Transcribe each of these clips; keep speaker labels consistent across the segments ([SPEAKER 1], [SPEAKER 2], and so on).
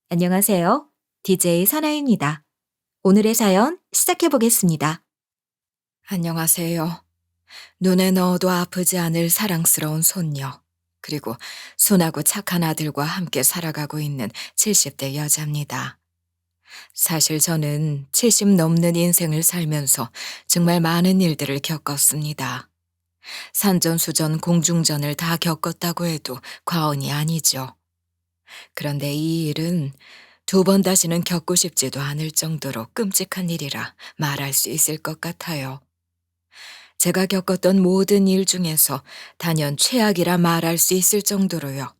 [SPEAKER 1] 안녕하세요. DJ 선아입니다. 오늘의 사연 시작해 보겠습니다.
[SPEAKER 2] 안녕하세요. 눈에 넣어도 아프지 않을 사랑스러운 손녀, 그리고 순하고 착한 아들과 함께 살아가고 있는 70대 여자입니다. 사실 저는 70 넘는 인생을 살면서 정말 많은 일들을 겪었습니다. 산전수전 공중전을 다 겪었다고 해도 과언이 아니죠. 그런데 이 일은 두 번 다시는 겪고 싶지도 않을 정도로 끔찍한 일이라 말할 수 있을 것 같아요. 제가 겪었던 모든 일 중에서 단연 최악이라 말할 수 있을 정도로요.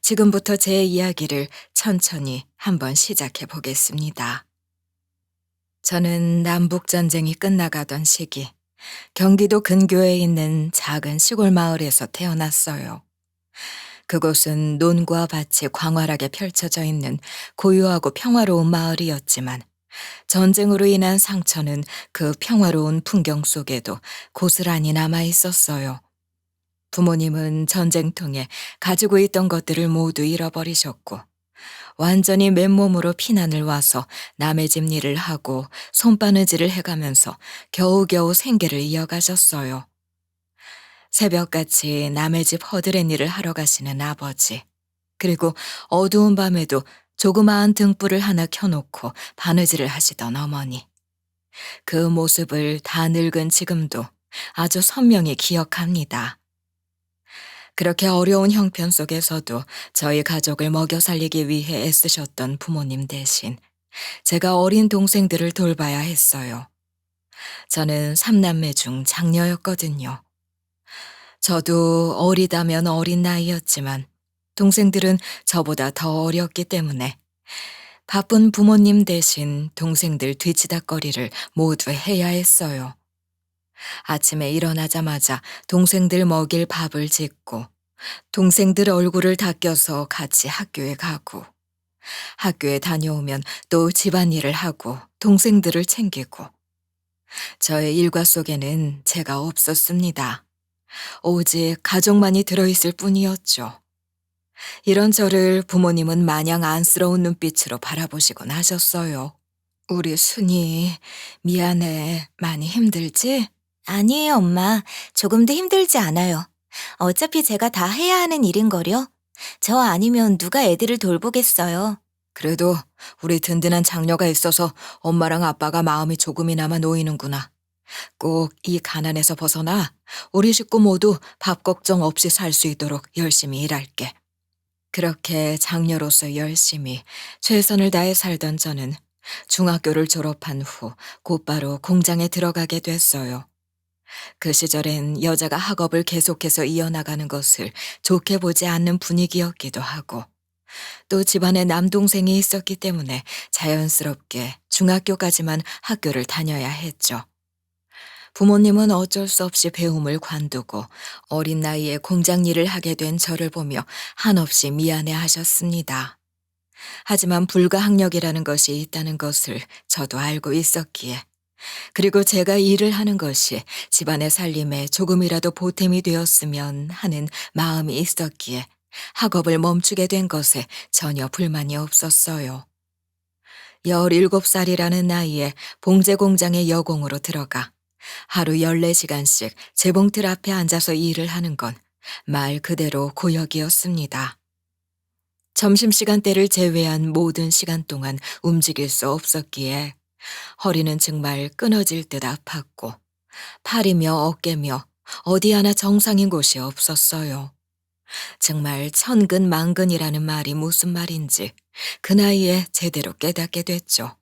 [SPEAKER 2] 지금부터 제 이야기를 천천히 한번 시작해 보겠습니다. 저는 남북전쟁이 끝나가던 시기, 경기도 근교에 있는 작은 시골 마을에서 태어났어요. 그곳은 논과 밭이 광활하게 펼쳐져 있는 고요하고 평화로운 마을이었지만 전쟁으로 인한 상처는 그 평화로운 풍경 속에도 고스란히 남아 있었어요. 부모님은 전쟁통에 가지고 있던 것들을 모두 잃어버리셨고, 완전히 맨몸으로 피난을 와서 남의 집 일을 하고 손바느질을 해가면서 겨우겨우 생계를 이어가셨어요. 새벽같이 남의 집 허드렛 일을 하러 가시는 아버지, 그리고 어두운 밤에도 조그마한 등불을 하나 켜놓고 바느질을 하시던 어머니. 그 모습을 다 늙은 지금도 아주 선명히 기억합니다. 그렇게 어려운 형편 속에서도 저희 가족을 먹여 살리기 위해 애쓰셨던 부모님 대신 제가 어린 동생들을 돌봐야 했어요. 저는 3남매 중 장녀였거든요. 저도 어리다면 어린 나이였지만 동생들은 저보다 더 어렸기 때문에 바쁜 부모님 대신 동생들 뒤치다꺼리를 모두 해야 했어요. 아침에 일어나자마자 동생들 먹일 밥을 짓고 동생들 얼굴을 닦여서 같이 학교에 가고 학교에 다녀오면 또 집안일을 하고 동생들을 챙기고 저의 일과 속에는 제가 없었습니다. 오직 가족만이 들어있을 뿐이었죠. 이런 저를 부모님은 마냥 안쓰러운 눈빛으로 바라보시곤 하셨어요. 우리 순이 미안해. 많이 힘들지?
[SPEAKER 1] 아니에요, 엄마. 조금도 힘들지 않아요. 어차피 제가 다 해야 하는 일인걸요. 저 아니면 누가 애들을 돌보겠어요.
[SPEAKER 2] 그래도 우리 든든한 장녀가 있어서 엄마랑 아빠가 마음이 조금이나마 놓이는구나. 꼭 이 가난에서 벗어나 우리 식구 모두 밥 걱정 없이 살 수 있도록 열심히 일할게. 그렇게 장녀로서 열심히 최선을 다해 살던 저는 중학교를 졸업한 후 곧바로 공장에 들어가게 됐어요. 그 시절엔 여자가 학업을 계속해서 이어나가는 것을 좋게 보지 않는 분위기였기도 하고 또 집안에 남동생이 있었기 때문에 자연스럽게 중학교까지만 학교를 다녀야 했죠. 부모님은 어쩔 수 없이 배움을 관두고 어린 나이에 공장 일을 하게 된 저를 보며 한없이 미안해 하셨습니다. 하지만 불가항력이라는 것이 있다는 것을 저도 알고 있었기에 그리고 제가 일을 하는 것이 집안의 살림에 조금이라도 보탬이 되었으면 하는 마음이 있었기에 학업을 멈추게 된 것에 전혀 불만이 없었어요. 17살이라는 나이에 봉제 공장에 여공으로 들어가 하루 14시간씩 재봉틀 앞에 앉아서 일을 하는 건 말 그대로 고역이었습니다. 점심시간대를 제외한 모든 시간 동안 움직일 수 없었기에 허리는 정말 끊어질 듯 아팠고 팔이며 어깨며 어디 하나 정상인 곳이 없었어요. 정말 천근만근이라는 말이 무슨 말인지 그 나이에 제대로 깨닫게 됐죠.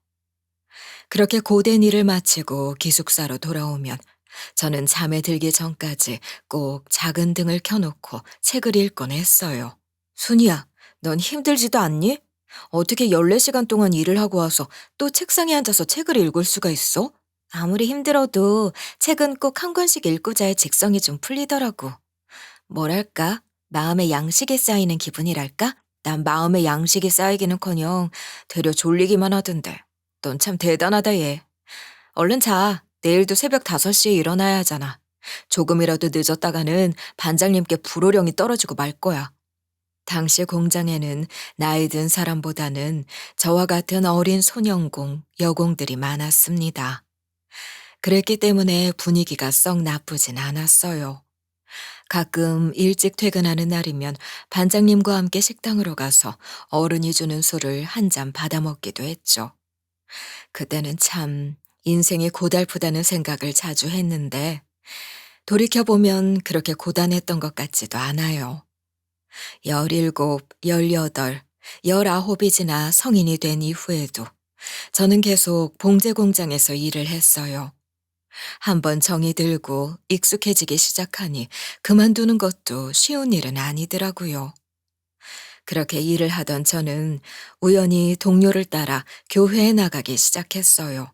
[SPEAKER 2] 그렇게 고된 일을 마치고 기숙사로 돌아오면 저는 잠에 들기 전까지 꼭 작은 등을 켜놓고 책을 읽곤 했어요. 순이야, 넌 힘들지도 않니? 어떻게 14시간 동안 일을 하고 와서 또 책상에 앉아서 책을 읽을 수가 있어?
[SPEAKER 1] 아무리 힘들어도 책은 꼭 한 권씩 읽고자의 직성이 좀 풀리더라고. 뭐랄까? 마음의 양식이 쌓이는 기분이랄까? 난 마음의 양식이 쌓이기는커녕 되려 졸리기만 하던데. 넌 참 대단하다, 얘. 얼른 자. 내일도 새벽 5시에 일어나야 하잖아. 조금이라도 늦었다가는 반장님께 불호령이 떨어지고 말 거야.
[SPEAKER 2] 당시 공장에는 나이 든 사람보다는 저와 같은 어린 소년공, 여공들이 많았습니다. 그랬기 때문에 분위기가 썩 나쁘진 않았어요. 가끔 일찍 퇴근하는 날이면 반장님과 함께 식당으로 가서 어른이 주는 술을 한 잔 받아 먹기도 했죠. 그때는 참 인생이 고달프다는 생각을 자주 했는데 돌이켜보면 그렇게 고단했던 것 같지도 않아요. 17, 18, 19이 지나 성인이 된 이후에도 저는 계속 봉제 공장에서 일을 했어요. 한번 정이 들고 익숙해지기 시작하니 그만두는 것도 쉬운 일은 아니더라고요. 그렇게 일을 하던 저는 우연히 동료를 따라 교회에 나가기 시작했어요.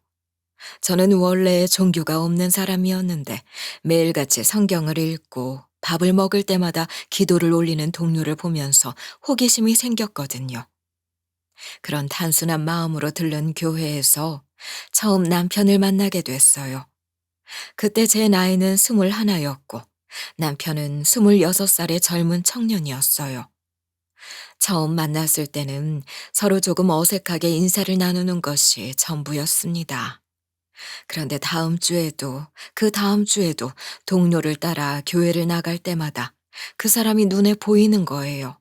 [SPEAKER 2] 저는 원래 종교가 없는 사람이었는데 매일같이 성경을 읽고 밥을 먹을 때마다 기도를 올리는 동료를 보면서 호기심이 생겼거든요. 그런 단순한 마음으로 들른 교회에서 처음 남편을 만나게 됐어요. 그때 제 나이는 21였고 남편은 26살의 젊은 청년이었어요. 처음 만났을 때는 서로 조금 어색하게 인사를 나누는 것이 전부였습니다. 그런데 다음 주에도 그 다음 주에도 동료를 따라 교회를 나갈 때마다 그 사람이 눈에 보이는 거예요.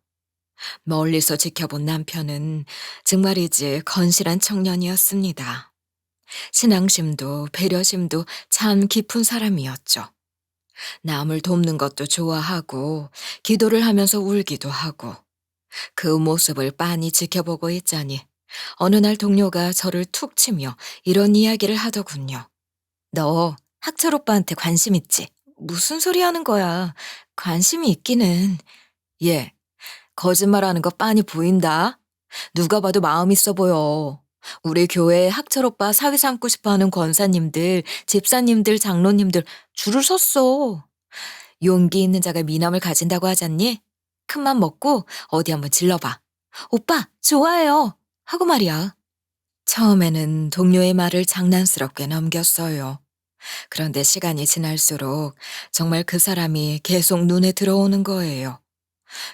[SPEAKER 2] 멀리서 지켜본 남편은 정말이지 건실한 청년이었습니다. 신앙심도 배려심도 참 깊은 사람이었죠. 남을 돕는 것도 좋아하고 기도를 하면서 울기도 하고 그 모습을 빤히 지켜보고 있자니 어느 날 동료가 저를 툭 치며 이런 이야기를 하더군요. 너 학철 오빠한테 관심 있지? 무슨 소리 하는 거야? 관심이 있기는. 예, 거짓말하는 거 빤히 보인다. 누가 봐도 마음 있어 보여. 우리 교회 학철 오빠 사위 삼고 싶어 하는 권사님들, 집사님들, 장로님들 줄을 섰어. 용기 있는 자가 미남을 가진다고 하잖니? 큰맘 먹고 어디 한번 질러봐. 오빠, 좋아해요. 하고 말이야. 처음에는 동료의 말을 장난스럽게 넘겼어요. 그런데 시간이 지날수록 정말 그 사람이 계속 눈에 들어오는 거예요.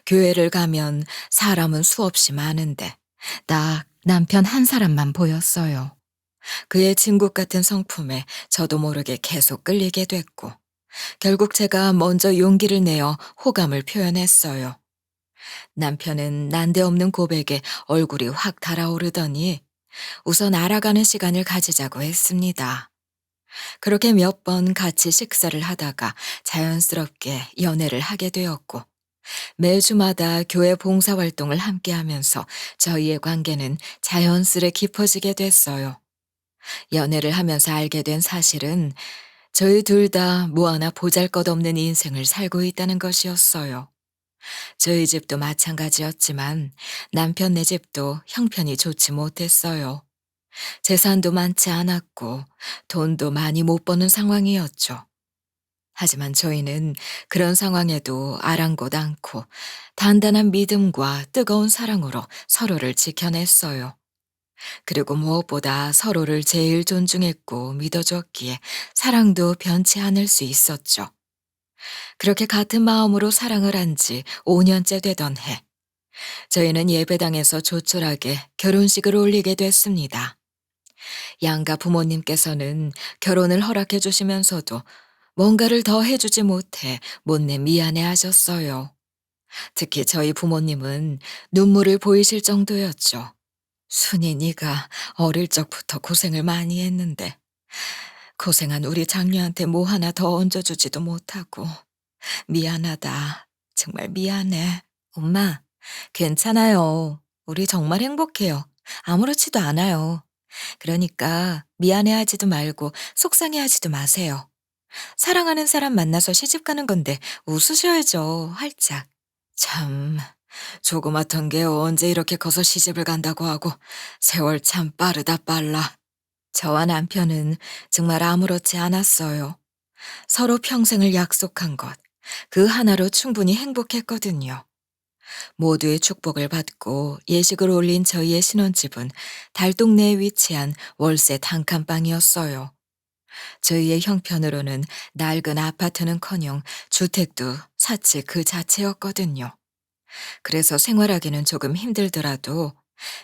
[SPEAKER 2] 교회를 가면 사람은 수없이 많은데 딱 남편 한 사람만 보였어요. 그의 진국 같은 성품에 저도 모르게 계속 끌리게 됐고 결국 제가 먼저 용기를 내어 호감을 표현했어요. 남편은 난데없는 고백에 얼굴이 확 달아오르더니 우선 알아가는 시간을 가지자고 했습니다. 그렇게 몇 번 같이 식사를 하다가 자연스럽게 연애를 하게 되었고 매주마다 교회 봉사활동을 함께 하면서 저희의 관계는 자연스레 깊어지게 됐어요. 연애를 하면서 알게 된 사실은 저희 둘 다 뭐 하나 보잘것없는 인생을 살고 있다는 것이었어요. 저희 집도 마찬가지였지만 남편네 집도 형편이 좋지 못했어요. 재산도 많지 않았고 돈도 많이 못 버는 상황이었죠. 하지만 저희는 그런 상황에도 아랑곳 않고 단단한 믿음과 뜨거운 사랑으로 서로를 지켜냈어요. 그리고 무엇보다 서로를 제일 존중했고 믿어줬기에 사랑도 변치 않을 수 있었죠. 그렇게 같은 마음으로 사랑을 한 지 5년째 되던 해, 저희는 예배당에서 조촐하게 결혼식을 올리게 됐습니다. 양가 부모님께서는 결혼을 허락해 주시면서도 뭔가를 더 해주지 못해 못내 미안해 하셨어요. 특히 저희 부모님은 눈물을 보이실 정도였죠. 순이 네가 어릴 적부터 고생을 많이 했는데 고생한 우리 장녀한테 뭐 하나 더 얹어주지도 못하고 미안하다. 정말 미안해. 엄마, 괜찮아요. 우리 정말 행복해요. 아무렇지도 않아요. 그러니까 미안해하지도 말고 속상해하지도 마세요. 사랑하는 사람 만나서 시집 가는 건데 웃으셔야죠, 활짝. 참, 조그맣던 게 언제 이렇게 커서 시집을 간다고 하고 세월 참 빠르다 빨라. 저와 남편은 정말 아무렇지 않았어요. 서로 평생을 약속한 것, 그 하나로 충분히 행복했거든요. 모두의 축복을 받고 예식을 올린 저희의 신혼집은 달동네에 위치한 월세 단칸방이었어요. 저희의 형편으로는 낡은 아파트는커녕 주택도 사치 그 자체였거든요. 그래서 생활하기는 조금 힘들더라도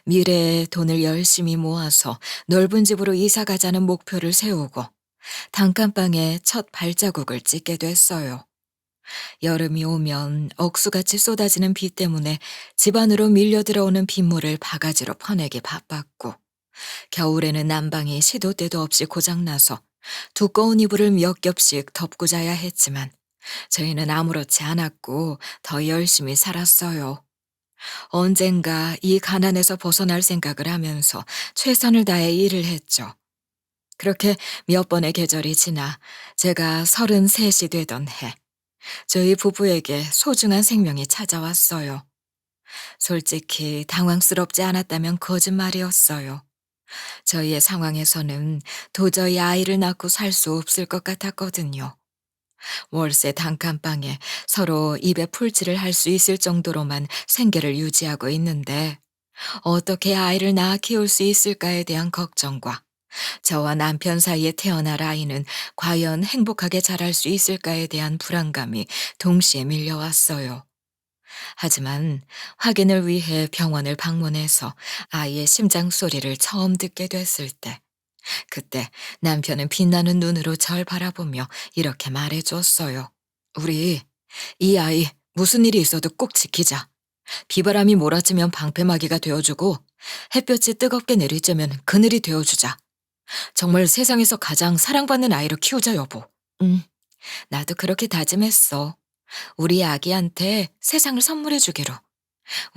[SPEAKER 2] 미래에 돈을 열심히 모아서 넓은 집으로 이사 가자는 목표를 세우고 단칸방에 첫 발자국을 찍게 됐어요. 여름이 오면 억수같이 쏟아지는 비 때문에 집 안으로 밀려 들어오는 빗물을 바가지로 퍼내기 바빴고, 겨울에는 난방이 시도 때도 없이 고장나서 두꺼운 이불을 몇 겹씩 덮고 자야 했지만 저희는 아무렇지 않았고 더 열심히 살았어요. 언젠가 이 가난에서 벗어날 생각을 하면서 최선을 다해 일을 했죠. 그렇게 몇 번의 계절이 지나 제가 33이 되던 해, 저희 부부에게 소중한 생명이 찾아왔어요. 솔직히 당황스럽지 않았다면 거짓말이었어요. 저희의 상황에서는 도저히 아이를 낳고 살 수 없을 것 같았거든요. 월세 단칸방에 서로 입에 풀칠을 할 수 있을 정도로만 생계를 유지하고 있는데 어떻게 아이를 낳아 키울 수 있을까에 대한 걱정과 저와 남편 사이에 태어날 아이는 과연 행복하게 자랄 수 있을까에 대한 불안감이 동시에 밀려왔어요. 하지만 확인을 위해 병원을 방문해서 아이의 심장 소리를 처음 듣게 됐을 때, 그때 남편은 빛나는 눈으로 절 바라보며 이렇게 말해줬어요. 우리 이 아이 무슨 일이 있어도 꼭 지키자. 비바람이 몰아치면 방패막이가 되어주고 햇볕이 뜨겁게 내리쬐면 그늘이 되어주자. 정말 세상에서 가장 사랑받는 아이로 키우자, 여보. 응, 나도 그렇게 다짐했어. 우리 아기한테 세상을 선물해 주기로.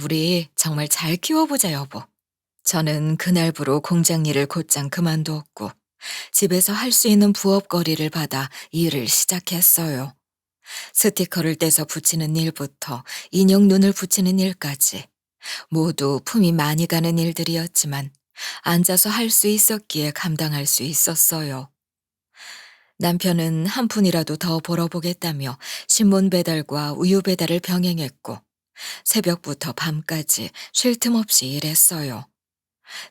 [SPEAKER 2] 우리 정말 잘 키워보자, 여보. 저는 그날부로 공장 일을 곧장 그만두었고 집에서 할 수 있는 부업거리를 받아 일을 시작했어요. 스티커를 떼서 붙이는 일부터 인형 눈을 붙이는 일까지 모두 품이 많이 가는 일들이었지만 앉아서 할 수 있었기에 감당할 수 있었어요. 남편은 한 푼이라도 더 벌어보겠다며 신문 배달과 우유 배달을 병행했고 새벽부터 밤까지 쉴 틈 없이 일했어요.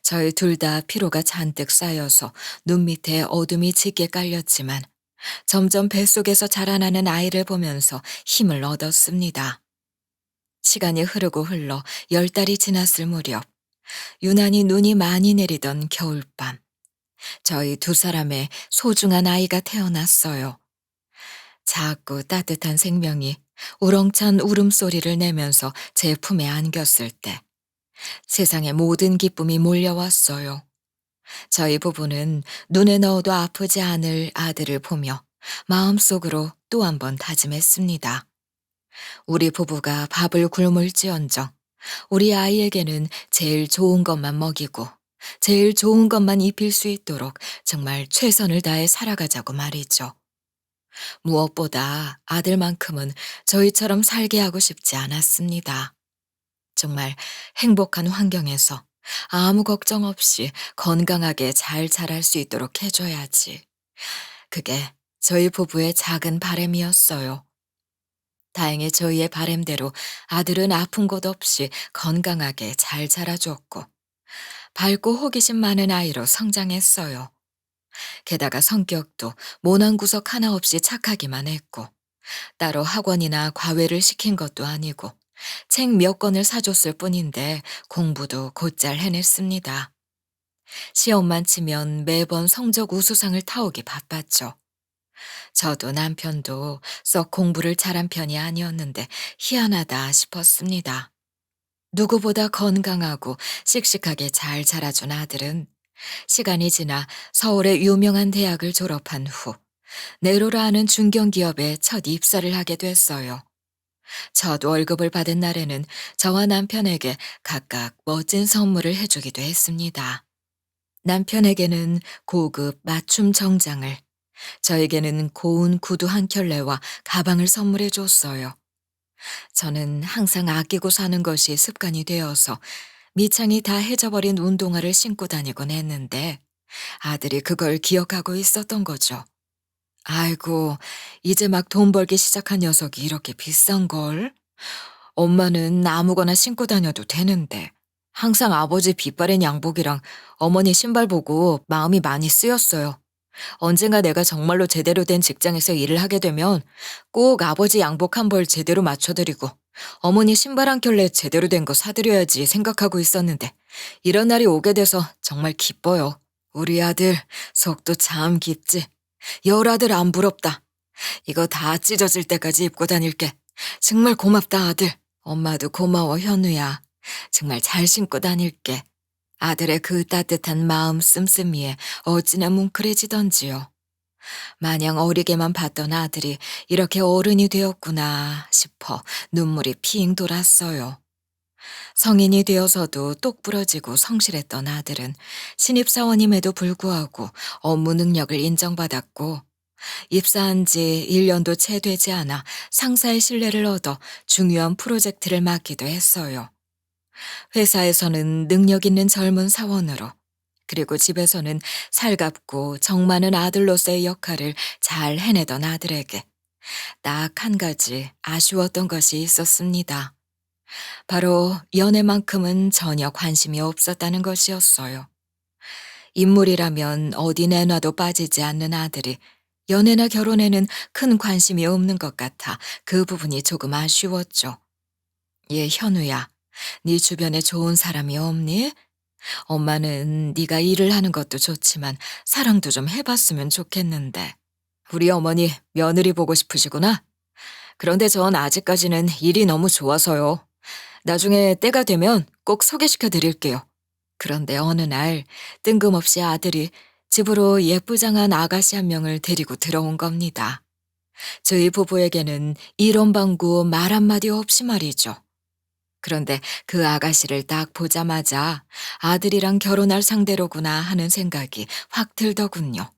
[SPEAKER 2] 저희 둘 다 피로가 잔뜩 쌓여서 눈 밑에 어둠이 짙게 깔렸지만 점점 뱃속에서 자라나는 아이를 보면서 힘을 얻었습니다. 시간이 흐르고 흘러 10달이 지났을 무렵, 유난히 눈이 많이 내리던 겨울밤, 저희 두 사람의 소중한 아이가 태어났어요. 작고 따뜻한 생명이 우렁찬 울음소리를 내면서 제 품에 안겼을 때 세상의 모든 기쁨이 몰려왔어요. 저희 부부는 눈에 넣어도 아프지 않을 아들을 보며 마음속으로 또 한 번 다짐했습니다. 우리 부부가 밥을 굶을지언정 우리 아이에게는 제일 좋은 것만 먹이고 제일 좋은 것만 입힐 수 있도록 정말 최선을 다해 살아가자고 말이죠. 무엇보다 아들만큼은 저희처럼 살게 하고 싶지 않았습니다. 정말 행복한 환경에서 아무 걱정 없이 건강하게 잘 자랄 수 있도록 해줘야지. 그게 저희 부부의 작은 바람이었어요. 다행히 저희의 바람대로 아들은 아픈 곳 없이 건강하게 잘 자라줬고 밝고 호기심 많은 아이로 성장했어요. 게다가 성격도 모난 구석 하나 없이 착하기만 했고 따로 학원이나 과외를 시킨 것도 아니고 책 몇 권을 사줬을 뿐인데 공부도 곧잘 해냈습니다. 시험만 치면 매번 성적 우수상을 타오기 바빴죠. 저도 남편도 썩 공부를 잘한 편이 아니었는데 희한하다 싶었습니다. 누구보다 건강하고 씩씩하게 잘 자라준 아들은 시간이 지나 서울의 유명한 대학을 졸업한 후 네로라 하는 중견기업에 첫 입사를 하게 됐어요. 첫 월급을 받은 날에는 저와 남편에게 각각 멋진 선물을 해주기도 했습니다. 남편에게는 고급 맞춤 정장을, 저에게는 고운 구두 한 켤레와 가방을 선물해 줬어요. 저는 항상 아끼고 사는 것이 습관이 되어서 밑창이 다 해져버린 운동화를 신고 다니곤 했는데 아들이 그걸 기억하고 있었던 거죠. 아이고, 이제 막 돈 벌기 시작한 녀석이 이렇게 비싼 걸? 엄마는 아무거나 신고 다녀도 되는데. 항상 아버지 빗바랜 양복이랑 어머니 신발 보고 마음이 많이 쓰였어요. 언젠가 내가 정말로 제대로 된 직장에서 일을 하게 되면 꼭 아버지 양복 한 벌 제대로 맞춰드리고 어머니 신발 한 켤레 제대로 된 거 사드려야지 생각하고 있었는데 이런 날이 오게 돼서 정말 기뻐요. 우리 아들 속도 참 깊지. 열아들 안 부럽다. 이거 다 찢어질 때까지 입고 다닐게. 정말 고맙다 아들. 엄마도 고마워 현우야. 정말 잘 신고 다닐게. 아들의 그 따뜻한 마음 씀씀이에 어찌나 뭉클해지던지요. 마냥 어리게만 봤던 아들이 이렇게 어른이 되었구나 싶어 눈물이 핑 돌았어요. 성인이 되어서도 똑부러지고 성실했던 아들은 신입사원임에도 불구하고 업무 능력을 인정받았고 입사한 지 1년도 채 되지 않아 상사의 신뢰를 얻어 중요한 프로젝트를 맡기도 했어요. 회사에서는 능력 있는 젊은 사원으로, 그리고 집에서는 살갑고 정 많은 아들로서의 역할을 잘 해내던 아들에게 딱 한 가지 아쉬웠던 것이 있었습니다. 바로 연애만큼은 전혀 관심이 없었다는 것이었어요. 인물이라면 어디 내놔도 빠지지 않는 아들이 연애나 결혼에는 큰 관심이 없는 것 같아 그 부분이 조금 아쉬웠죠. 얘 현우야, 네 주변에 좋은 사람이 없니? 엄마는 네가 일을 하는 것도 좋지만 사랑도 좀 해봤으면 좋겠는데. 우리 어머니 며느리 보고 싶으시구나? 그런데 전 아직까지는 일이 너무 좋아서요. 나중에 때가 되면 꼭 소개시켜 드릴게요. 그런데 어느 날 뜬금없이 아들이 집으로 예쁘장한 아가씨 한 명을 데리고 들어온 겁니다. 저희 부부에게는 이런 방구 말 한마디 없이 말이죠. 그런데 그 아가씨를 딱 보자마자 아들이랑 결혼할 상대로구나 하는 생각이 확 들더군요.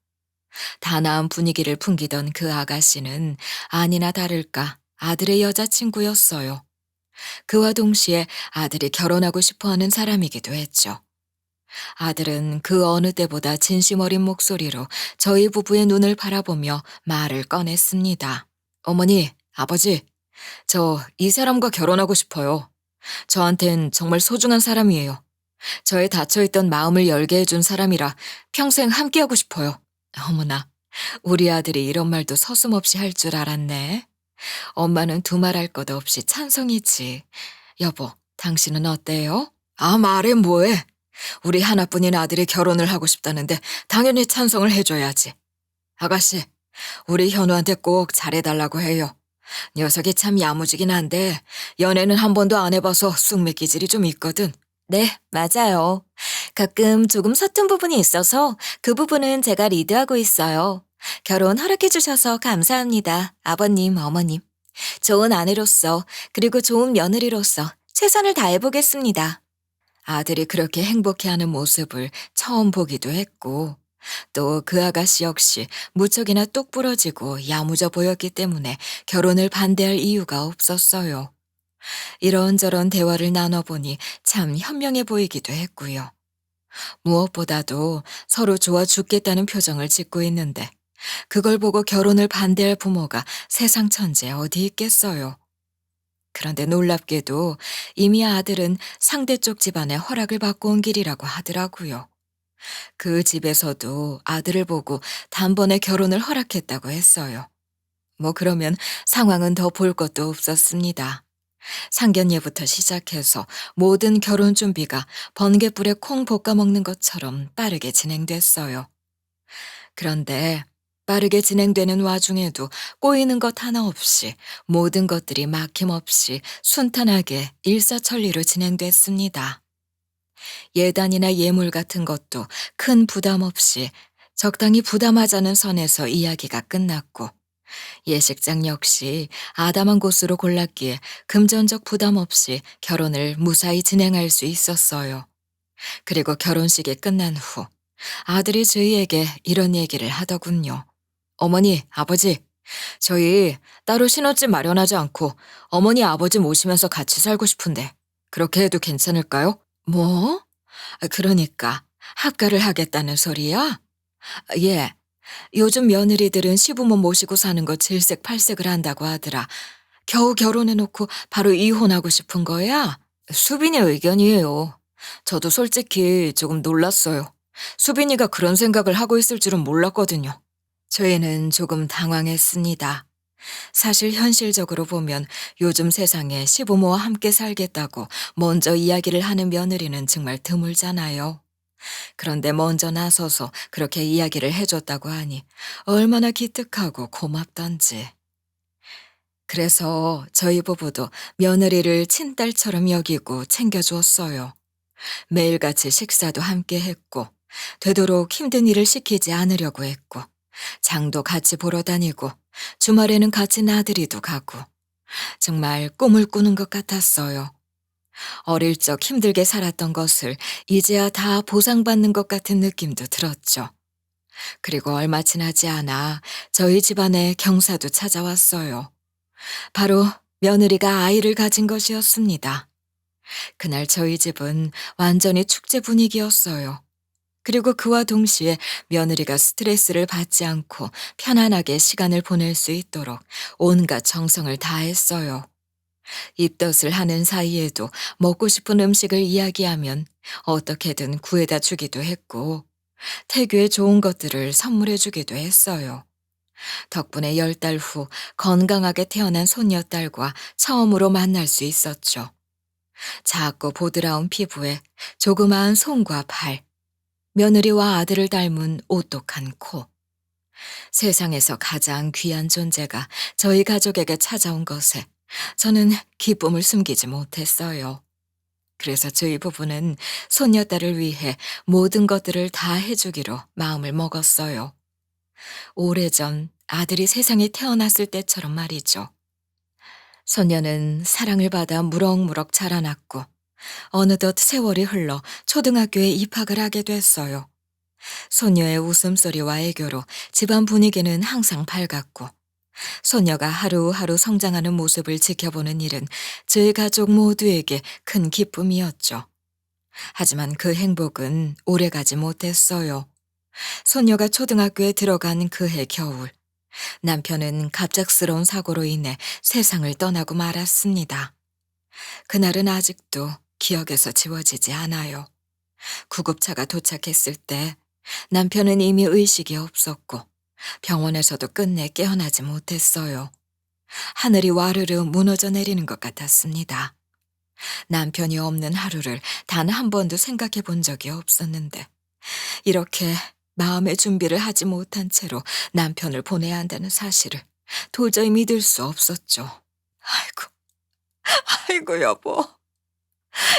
[SPEAKER 2] 단아한 분위기를 풍기던 그 아가씨는 아니나 다를까 아들의 여자친구였어요. 그와 동시에 아들이 결혼하고 싶어하는 사람이기도 했죠. 아들은 그 어느 때보다 진심 어린 목소리로 저희 부부의 눈을 바라보며 말을 꺼냈습니다. 어머니, 아버지, 저 이 사람과 결혼하고 싶어요. 저한텐 정말 소중한 사람이에요. 저의 닫혀있던 마음을 열게 해준 사람이라 평생 함께하고 싶어요. 어머나, 우리 아들이 이런 말도 서슴없이 할 줄 알았네. 엄마는 두말할 것 없이 찬성이지. 여보, 당신은 어때요? 아, 말해 뭐해? 우리 하나뿐인 아들이 결혼을 하고 싶다는데 당연히 찬성을 해줘야지. 아가씨, 우리 현우한테 꼭 잘해달라고 해요. 녀석이 참 야무지긴 한데 연애는 한 번도 안 해봐서 쑥맥 기질이 좀 있거든.
[SPEAKER 1] 네, 맞아요. 가끔 조금 서툰 부분이 있어서 그 부분은 제가 리드하고 있어요. 결혼 허락해주셔서 감사합니다. 아버님, 어머님. 좋은 아내로서, 그리고 좋은 며느리로서 최선을 다해보겠습니다.
[SPEAKER 2] 아들이 그렇게 행복해하는 모습을 처음 보기도 했고 또 그 아가씨 역시 무척이나 똑부러지고 야무져 보였기 때문에 결혼을 반대할 이유가 없었어요. 이런저런 대화를 나눠보니 참 현명해 보이기도 했고요. 무엇보다도 서로 좋아 죽겠다는 표정을 짓고 있는데 그걸 보고 결혼을 반대할 부모가 세상 천지에 어디 있겠어요. 그런데 놀랍게도 이미 아들은 상대 쪽 집안의 허락을 받고 온 길이라고 하더라고요. 그 집에서도 아들을 보고 단번에 결혼을 허락했다고 했어요. 뭐 그러면 상황은 더 볼 것도 없었습니다. 상견례부터 시작해서 모든 결혼 준비가 번갯불에 콩 볶아 먹는 것처럼 빠르게 진행됐어요. 그런데 빠르게 진행되는 와중에도 꼬이는 것 하나 없이 모든 것들이 막힘없이 순탄하게 일사천리로 진행됐습니다. 예단이나 예물 같은 것도 큰 부담 없이 적당히 부담하자는 선에서 이야기가 끝났고 예식장 역시 아담한 곳으로 골랐기에 금전적 부담 없이 결혼을 무사히 진행할 수 있었어요. 그리고 결혼식이 끝난 후 아들이 저희에게 이런 얘기를 하더군요. 어머니, 아버지, 저희 따로 신혼집 마련하지 않고 어머니, 아버지 모시면서 같이 살고 싶은데 그렇게 해도 괜찮을까요? 뭐? 그러니까 합가를 하겠다는 소리야? 예. 요즘 며느리들은 시부모 모시고 사는 거 질색팔색을 한다고 하더라. 겨우 결혼해놓고 바로 이혼하고 싶은 거야? 수빈이 의견이에요. 저도 솔직히 조금 놀랐어요. 수빈이가 그런 생각을 하고 있을 줄은 몰랐거든요. 저희는 조금 당황했습니다. 사실 현실적으로 보면 요즘 세상에 시부모와 함께 살겠다고 먼저 이야기를 하는 며느리는 정말 드물잖아요. 그런데 먼저 나서서 그렇게 이야기를 해줬다고 하니 얼마나 기특하고 고맙던지. 그래서 저희 부부도 며느리를 친딸처럼 여기고 챙겨주었어요. 매일같이 식사도 함께 했고, 되도록 힘든 일을 시키지 않으려고 했고, 장도 같이 보러 다니고, 주말에는 같이 나들이도 가고, 정말 꿈을 꾸는 것 같았어요. 어릴 적 힘들게 살았던 것을 이제야 다 보상받는 것 같은 느낌도 들었죠. 그리고 얼마 지나지 않아 저희 집안에 경사도 찾아왔어요. 바로 며느리가 아이를 가진 것이었습니다. 그날 저희 집은 완전히 축제 분위기였어요. 그리고 그와 동시에 며느리가 스트레스를 받지 않고 편안하게 시간을 보낼 수 있도록 온갖 정성을 다했어요. 입덧을 하는 사이에도 먹고 싶은 음식을 이야기하면 어떻게든 구해다 주기도 했고, 태교에 좋은 것들을 선물해 주기도 했어요. 덕분에 10달 후 건강하게 태어난 손녀딸과 처음으로 만날 수 있었죠. 작고 보드라운 피부에 조그마한 손과 발, 며느리와 아들을 닮은 오똑한 코. 세상에서 가장 귀한 존재가 저희 가족에게 찾아온 것에 저는 기쁨을 숨기지 못했어요. 그래서 저희 부부는 손녀딸을 위해 모든 것들을 다 해주기로 마음을 먹었어요. 오래전 아들이 세상에 태어났을 때처럼 말이죠. 소녀는 사랑을 받아 무럭무럭 자라났고 어느덧 세월이 흘러 초등학교에 입학을 하게 됐어요. 소녀의 웃음소리와 애교로 집안 분위기는 항상 밝았고 소녀가 하루하루 성장하는 모습을 지켜보는 일은 저희 가족 모두에게 큰 기쁨이었죠. 하지만 그 행복은 오래가지 못했어요. 소녀가 초등학교에 들어간 그해 겨울, 남편은 갑작스러운 사고로 인해 세상을 떠나고 말았습니다. 그날은 아직도 기억에서 지워지지 않아요. 구급차가 도착했을 때 남편은 이미 의식이 없었고 병원에서도 끝내 깨어나지 못했어요. 하늘이 와르르 무너져 내리는 것 같았습니다. 남편이 없는 하루를 단 한 번도 생각해 본 적이 없었는데 이렇게 마음의 준비를 하지 못한 채로 남편을 보내야 한다는 사실을 도저히 믿을 수 없었죠. 아이고 여보.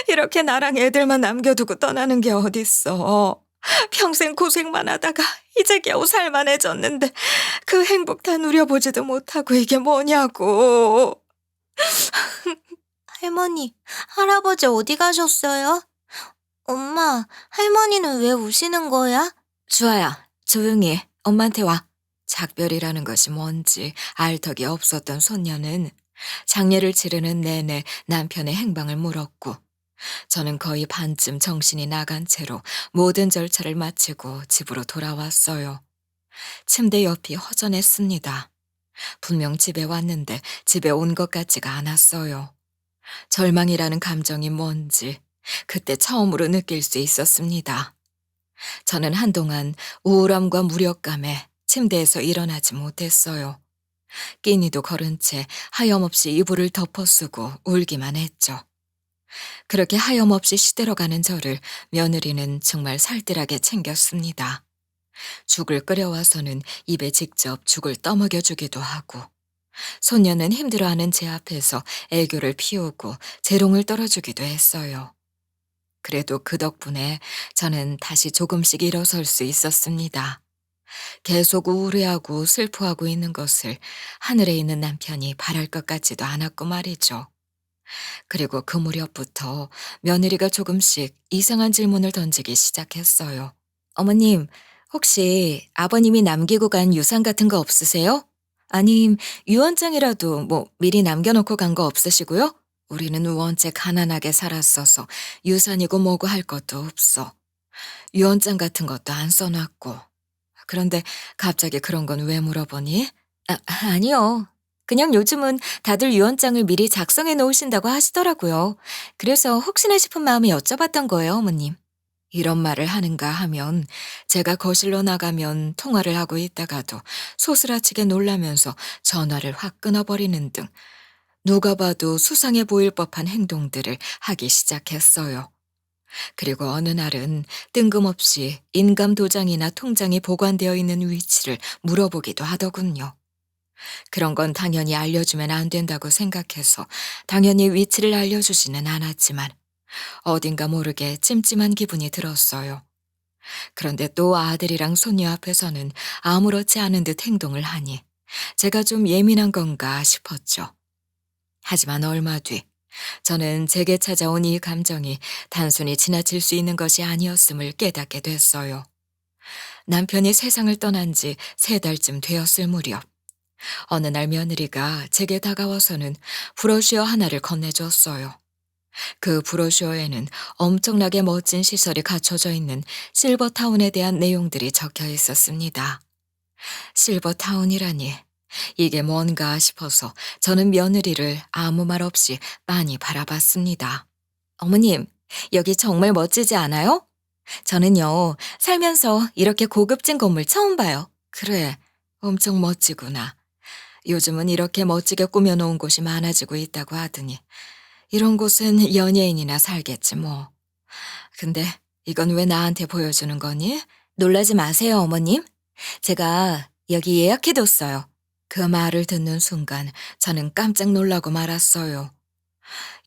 [SPEAKER 2] 이렇게 나랑 애들만 남겨두고 떠나는 게 어딨어. 평생 고생만 하다가 이제 겨우 살만해졌는데 그 행복 다 누려보지도 못하고 이게 뭐냐고.
[SPEAKER 3] 할머니, 할아버지 어디 가셨어요? 엄마, 할머니는 왜 우시는 거야?
[SPEAKER 2] 주아야, 조용히 해. 엄마한테 와. 작별이라는 것이 뭔지 알 턱이 없었던 손녀는 장례를 치르는 내내 남편의 행방을 물었고 저는 거의 반쯤 정신이 나간 채로 모든 절차를 마치고 집으로 돌아왔어요. 침대 옆이 허전했습니다. 분명 집에 왔는데 집에 온 것 같지가 않았어요. 절망이라는 감정이 뭔지 그때 처음으로 느낄 수 있었습니다. 저는 한동안 우울함과 무력감에 침대에서 일어나지 못했어요. 끼니도 거른 채 하염없이 이불을 덮어쓰고 울기만 했죠. 그렇게 하염없이 시들어가는 저를 며느리는 정말 살뜰하게 챙겼습니다. 죽을 끓여와서는 입에 직접 죽을 떠먹여주기도 하고 소녀는 힘들어하는 제 앞에서 애교를 피우고 재롱을 떨어주기도 했어요. 그래도 그 덕분에 저는 다시 조금씩 일어설 수 있었습니다. 계속 우울해하고 슬퍼하고 있는 것을 하늘에 있는 남편이 바랄 것 같지도 않았고 말이죠. 그리고 그 무렵부터 며느리가 조금씩 이상한 질문을 던지기 시작했어요. 어머님, 혹시 아버님이 남기고 간 유산 같은 거 없으세요? 아님 유언장이라도 뭐 미리 남겨놓고 간 거 없으시고요? 우리는 원체 가난하게 살았어서 유산이고 뭐고 할 것도 없어. 유언장 같은 것도 안 써놨고. 그런데 갑자기 그런 건 왜 물어보니? 아니요. 그냥 요즘은 다들 유언장을 미리 작성해 놓으신다고 하시더라고요. 그래서 혹시나 싶은 마음에 여쭤봤던 거예요, 어머님. 이런 말을 하는가 하면 제가 거실로 나가면 통화를 하고 있다가도 소스라치게 놀라면서 전화를 확 끊어버리는 등 누가 봐도 수상해 보일 법한 행동들을 하기 시작했어요. 그리고 어느 날은 뜬금없이 인감 도장이나 통장이 보관되어 있는 위치를 물어보기도 하더군요. 그런 건 당연히 알려주면 안 된다고 생각해서 당연히 위치를 알려주지는 않았지만 어딘가 모르게 찜찜한 기분이 들었어요. 그런데 또 아들이랑 손녀 앞에서는 아무렇지 않은 듯 행동을 하니 제가 좀 예민한 건가 싶었죠. 하지만 얼마 뒤 저는 제게 찾아온 이 감정이 단순히 지나칠 수 있는 것이 아니었음을 깨닫게 됐어요. 남편이 세상을 떠난 지 3달쯤 되었을 무렵 어느 날 며느리가 제게 다가와서는 브로셔 하나를 건네줬어요. 그 브로셔에는 엄청나게 멋진 시설이 갖춰져 있는 실버타운에 대한 내용들이 적혀 있었습니다. 실버타운이라니 이게 뭔가 싶어서 저는 며느리를 아무 말 없이 빤히 바라봤습니다. 어머님, 여기 정말 멋지지 않아요? 저는요, 살면서 이렇게 고급진 건물 처음 봐요. 그래, 엄청 멋지구나. 요즘은 이렇게 멋지게 꾸며놓은 곳이 많아지고 있다고 하더니 이런 곳은 연예인이나 살겠지 뭐. 근데 이건 왜 나한테 보여주는 거니? 놀라지 마세요, 어머님. 제가 여기 예약해뒀어요. 그 말을 듣는 순간 저는 깜짝 놀라고 말았어요.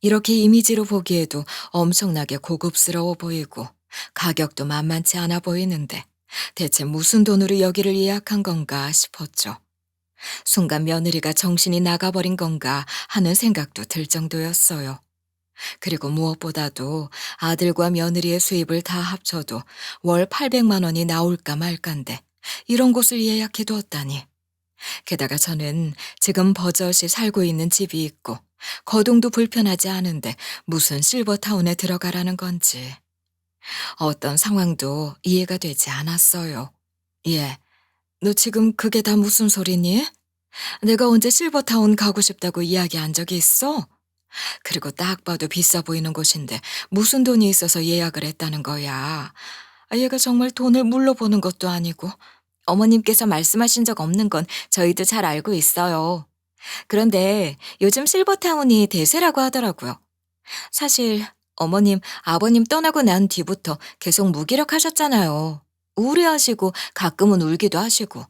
[SPEAKER 2] 이렇게 이미지로 보기에도 엄청나게 고급스러워 보이고 가격도 만만치 않아 보이는데 대체 무슨 돈으로 여기를 예약한 건가 싶었죠. 순간 며느리가 정신이 나가버린 건가 하는 생각도 들 정도였어요. 그리고 무엇보다도 아들과 며느리의 수입을 다 합쳐도 월 800만 원이 나올까 말까인데 이런 곳을 예약해 두었다니. 게다가 저는 지금 버젓이 살고 있는 집이 있고 거동도 불편하지 않은데 무슨 실버타운에 들어가라는 건지. 어떤 상황도 이해가 되지 않았어요. 예, 너 지금 그게 다 무슨 소리니? 내가 언제 실버타운 가고 싶다고 이야기한 적이 있어? 그리고 딱 봐도 비싸 보이는 곳인데 무슨 돈이 있어서 예약을 했다는 거야. 얘가 정말 돈을 물러보는 것도 아니고. 어머님께서 말씀하신 적 없는 건 저희도 잘 알고 있어요. 그런데 요즘 실버타운이 대세라고 하더라고요. 사실 어머님, 아버님 떠나고 난 뒤부터 계속 무기력하셨잖아요. 우울해하시고 가끔은 울기도 하시고.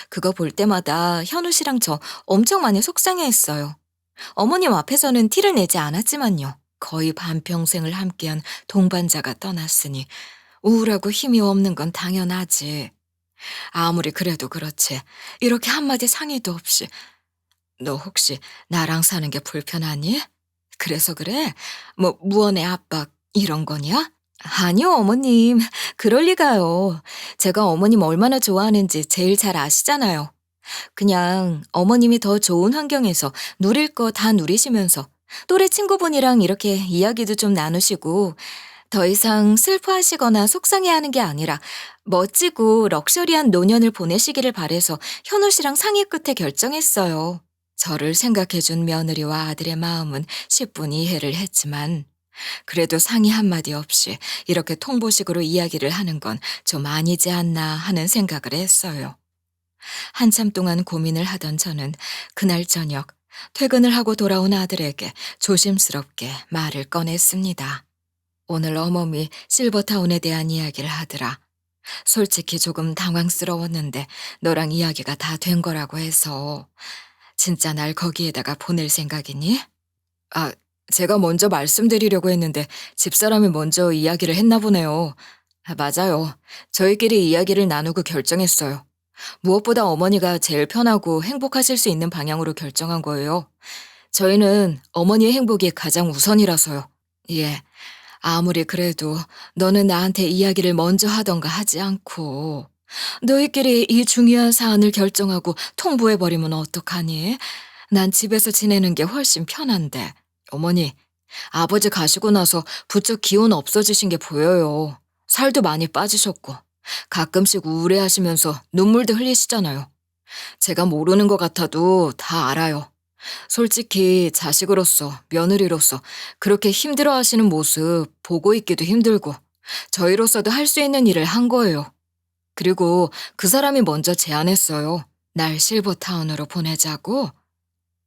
[SPEAKER 2] 그거 볼 때마다 현우 씨랑 저 엄청 많이 속상해했어요. 어머님 앞에서는 티를 내지 않았지만요. 거의 반평생을 함께한 동반자가 떠났으니 우울하고 힘이 없는 건 당연하지. 아무리 그래도 그렇지. 이렇게 한마디 상의도 없이. 너 혹시 나랑 사는 게 불편하니? 그래서 그래? 뭐 무언의 압박 이런 거냐? 아니요, 어머님. 그럴 리가요. 제가 어머님 얼마나 좋아하는지 제일 잘 아시잖아요. 그냥 어머님이 더 좋은 환경에서 누릴 거 다 누리시면서 또래 친구분이랑 이렇게 이야기도 좀 나누시고 더 이상 슬퍼하시거나 속상해하는 게 아니라 멋지고 럭셔리한 노년을 보내시기를 바래서 현우 씨랑 상의 끝에 결정했어요. 저를 생각해준 며느리와 아들의 마음은 10분 이해를 했지만 그래도 상의 한마디 없이 이렇게 통보식으로 이야기를 하는 건 좀 아니지 않나 하는 생각을 했어요. 한참 동안 고민을 하던 저는 그날 저녁 퇴근을 하고 돌아온 아들에게 조심스럽게 말을 꺼냈습니다. 오늘 어멈이 실버타운에 대한 이야기를 하더라. 솔직히 조금 당황스러웠는데 너랑 이야기가 다 된 거라고 해서 진짜 날 거기에다가 보낼 생각이니? 아, 제가 먼저 말씀드리려고 했는데 집사람이 먼저 이야기를 했나 보네요. 맞아요. 저희끼리 이야기를 나누고 결정했어요. 무엇보다 어머니가 제일 편하고 행복하실 수 있는 방향으로 결정한 거예요. 저희는 어머니의 행복이 가장 우선이라서요. 예. 아무리 그래도 너는 나한테 이야기를 먼저 하던가 하지 않고 너희끼리 이 중요한 사안을 결정하고 통보해버리면 어떡하니? 난 집에서 지내는 게 훨씬 편한데. 어머니, 아버지 가시고 나서 부쩍 기운 없어지신 게 보여요. 살도 많이 빠지셨고 가끔씩 우울해하시면서 눈물도 흘리시잖아요. 제가 모르는 것 같아도 다 알아요. 솔직히 자식으로서 며느리로서 그렇게 힘들어하시는 모습 보고 있기도 힘들고 저희로서도 할 수 있는 일을 한 거예요. 그리고 그 사람이 먼저 제안했어요. 날 실버타운으로 보내자고.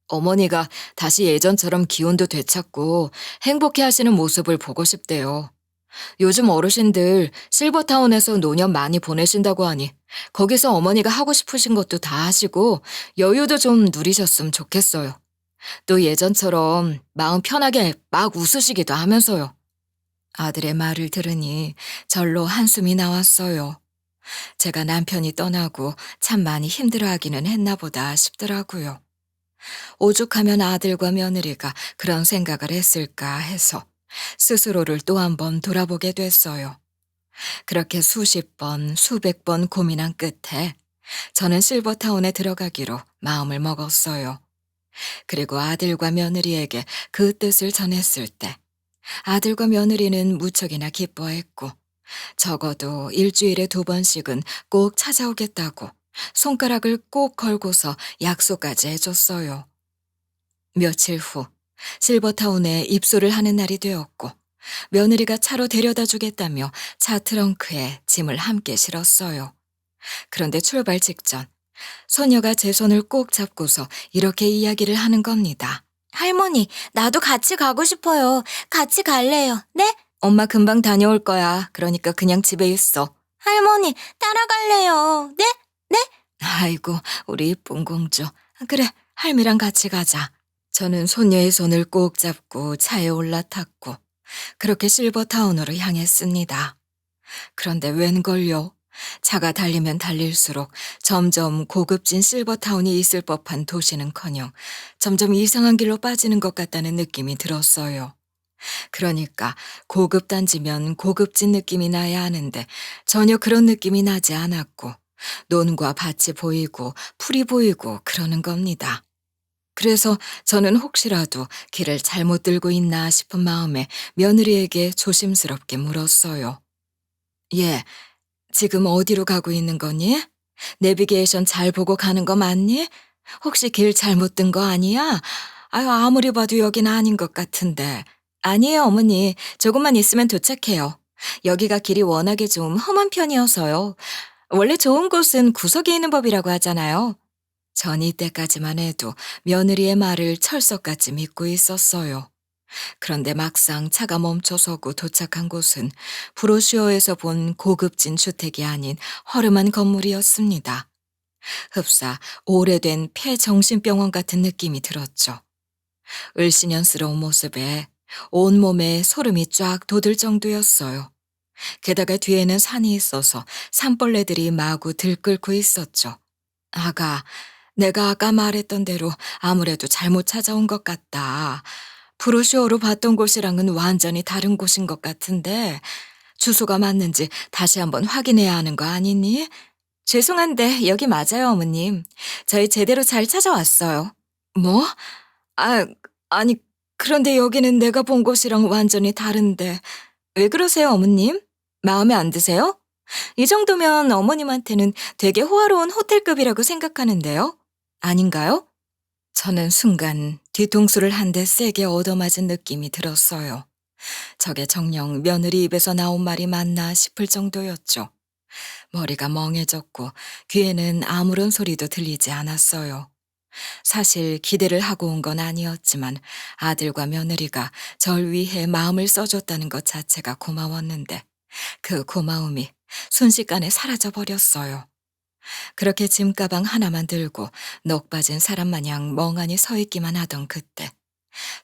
[SPEAKER 2] 어머니가 다시 예전처럼 기운도 되찾고 행복해 하시는 모습을 보고 싶대요. 요즘 어르신들 실버타운에서 노년 많이 보내신다고 하니 거기서 어머니가 하고 싶으신 것도 다 하시고 여유도 좀 누리셨으면 좋겠어요. 또 예전처럼 마음 편하게 막 웃으시기도 하면서요. 아들의 말을 들으니 절로 한숨이 나왔어요. 제가 남편이 떠나고 참 많이 힘들어하기는 했나 보다 싶더라고요. 오죽하면 아들과 며느리가 그런 생각을 했을까 해서 스스로를 또 한 번 돌아보게 됐어요. 그렇게 수십 번, 수백 번 고민한 끝에 저는 실버타운에 들어가기로 마음을 먹었어요. 그리고 아들과 며느리에게 그 뜻을 전했을 때 아들과 며느리는 무척이나 기뻐했고 적어도 일주일에 2번씩은 꼭 찾아오겠다고 손가락을 꼭 걸고서 약속까지 해줬어요. 며칠 후 실버타운에 입소를 하는 날이 되었고 며느리가 차로 데려다 주겠다며 차 트렁크에 짐을 함께 실었어요. 그런데 출발 직전 소녀가 제 손을 꼭 잡고서 이렇게 이야기를 하는 겁니다.
[SPEAKER 3] 할머니, 나도 같이 가고 싶어요. 같이 갈래요. 네?
[SPEAKER 1] 엄마 금방 다녀올 거야. 그러니까 그냥 집에 있어.
[SPEAKER 3] 할머니, 따라갈래요. 네?
[SPEAKER 1] 아이고, 우리 이쁜 공주. 그래, 할미랑 같이 가자. 저는 손녀의 손을 꼭 잡고 차에 올라탔고 그렇게 실버타운으로 향했습니다. 그런데 웬걸요? 차가 달리면 달릴수록 점점 고급진 실버타운이 있을 법한 도시는커녕 점점 이상한 길로 빠지는 것 같다는 느낌이 들었어요. 그러니까 고급 단지면 고급진 느낌이 나야 하는데 전혀 그런 느낌이 나지 않았고 논과 밭이 보이고 풀이 보이고 그러는 겁니다. 그래서 저는 혹시라도 길을 잘못 들고 있나 싶은 마음에 며느리에게 조심스럽게 물었어요. 예, 지금 어디로 가고 있는 거니? 내비게이션 잘 보고 가는 거 맞니? 혹시 길 잘못 든 거 아니야? 아유, 아무리 봐도 여긴 아닌 것 같은데. 아니에요, 어머니. 조금만 있으면 도착해요. 여기가 길이 워낙에 좀 험한 편이어서요. 원래 좋은 곳은 구석에 있는 법이라고 하잖아요. 전 이때까지만 해도 며느리의 말을 철석같이 믿고 있었어요. 그런데 막상 차가 멈춰서고 도착한 곳은 브로슈어에서 본 고급진 주택이 아닌 허름한 건물이었습니다. 흡사 오래된 폐정신병원 같은 느낌이 들었죠. 을씨년스러운 모습에 온몸에 소름이 쫙 돋을 정도였어요. 게다가 뒤에는 산이 있어서 산벌레들이 마구 들끓고 있었죠. 아가, 내가 아까 말했던 대로 아무래도 잘못 찾아온 것 같다. 브로슈어로 봤던 곳이랑은 완전히 다른 곳인 것 같은데 주소가 맞는지 다시 한번 확인해야 하는 거 아니니? 죄송한데 여기 맞아요, 어머님. 저희 제대로 잘 찾아왔어요. 뭐? 아, 아니, 그런데 여기는 내가 본 곳이랑 완전히 다른데 왜 그러세요, 어머님? 마음에 안 드세요? 이 정도면 어머님한테는 되게 호화로운 호텔급이라고 생각하는데요. 아닌가요? 저는 순간 뒤통수를 한 대 세게 얻어맞은 느낌이 들었어요. 저게 정녕 며느리 입에서 나온 말이 맞나 싶을 정도였죠. 머리가 멍해졌고 귀에는 아무런 소리도 들리지 않았어요. 사실 기대를 하고 온 건 아니었지만 아들과 며느리가 절 위해 마음을 써줬다는 것 자체가 고마웠는데 그 고마움이 순식간에 사라져버렸어요. 그렇게 짐가방 하나만 들고 넋 빠진 사람 마냥 멍하니 서 있기만 하던 그때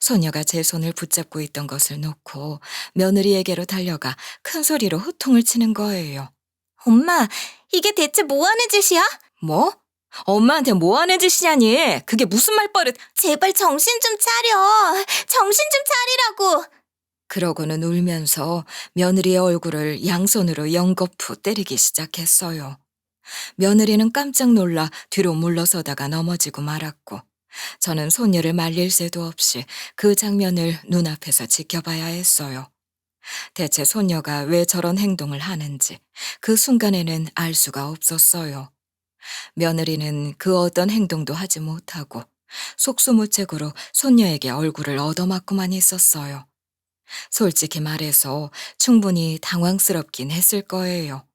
[SPEAKER 1] 소녀가 제 손을 붙잡고 있던 것을 놓고 며느리에게로 달려가 큰 소리로 호통을 치는 거예요.
[SPEAKER 3] 엄마, 이게 대체 뭐 하는 짓이야?
[SPEAKER 1] 뭐? 엄마한테 뭐 하는 짓이냐니? 그게 무슨 말버릇?
[SPEAKER 3] 제발 정신 좀 차려. 정신 좀 차리라고.
[SPEAKER 1] 그러고는 울면서 며느리의 얼굴을 양손으로 연거푸 때리기 시작했어요. 며느리는 깜짝 놀라 뒤로 물러서다가 넘어지고 말았고 저는 손녀를 말릴 새도 없이 그 장면을 눈앞에서 지켜봐야 했어요. 대체 손녀가 왜 저런 행동을 하는지 그 순간에는 알 수가 없었어요. 며느리는 그 어떤 행동도 하지 못하고 속수무책으로 손녀에게 얼굴을 얻어맞고만 있었어요.
[SPEAKER 2] 솔직히 말해서 충분히 당황스럽긴 했을 거예요.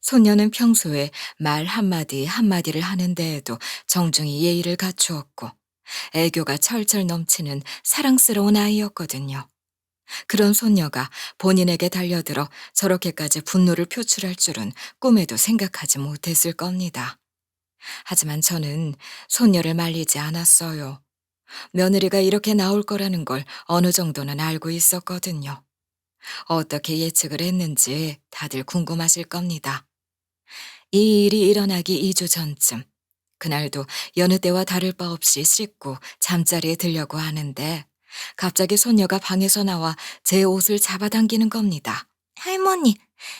[SPEAKER 2] 소녀는 평소에 말 한마디 한마디를 하는 데에도 정중히 예의를 갖추었고 애교가 철철 넘치는 사랑스러운 아이였거든요. 그런 소녀가 본인에게 달려들어 저렇게까지 분노를 표출할 줄은 꿈에도 생각하지 못했을 겁니다. 하지만 저는 소녀를 말리지 않았어요. 며느리가 이렇게 나올 거라는 걸 어느 정도는 알고 있었거든요. 어떻게 예측을 했는지 다들 궁금하실 겁니다. 이 일이 일어나기 2주 전쯤, 그날도 여느 때와 다를 바 없이 씻고 잠자리에 들려고 하는데 갑자기 소녀가 방에서 나와 제 옷을 잡아당기는 겁니다.
[SPEAKER 3] 할머니,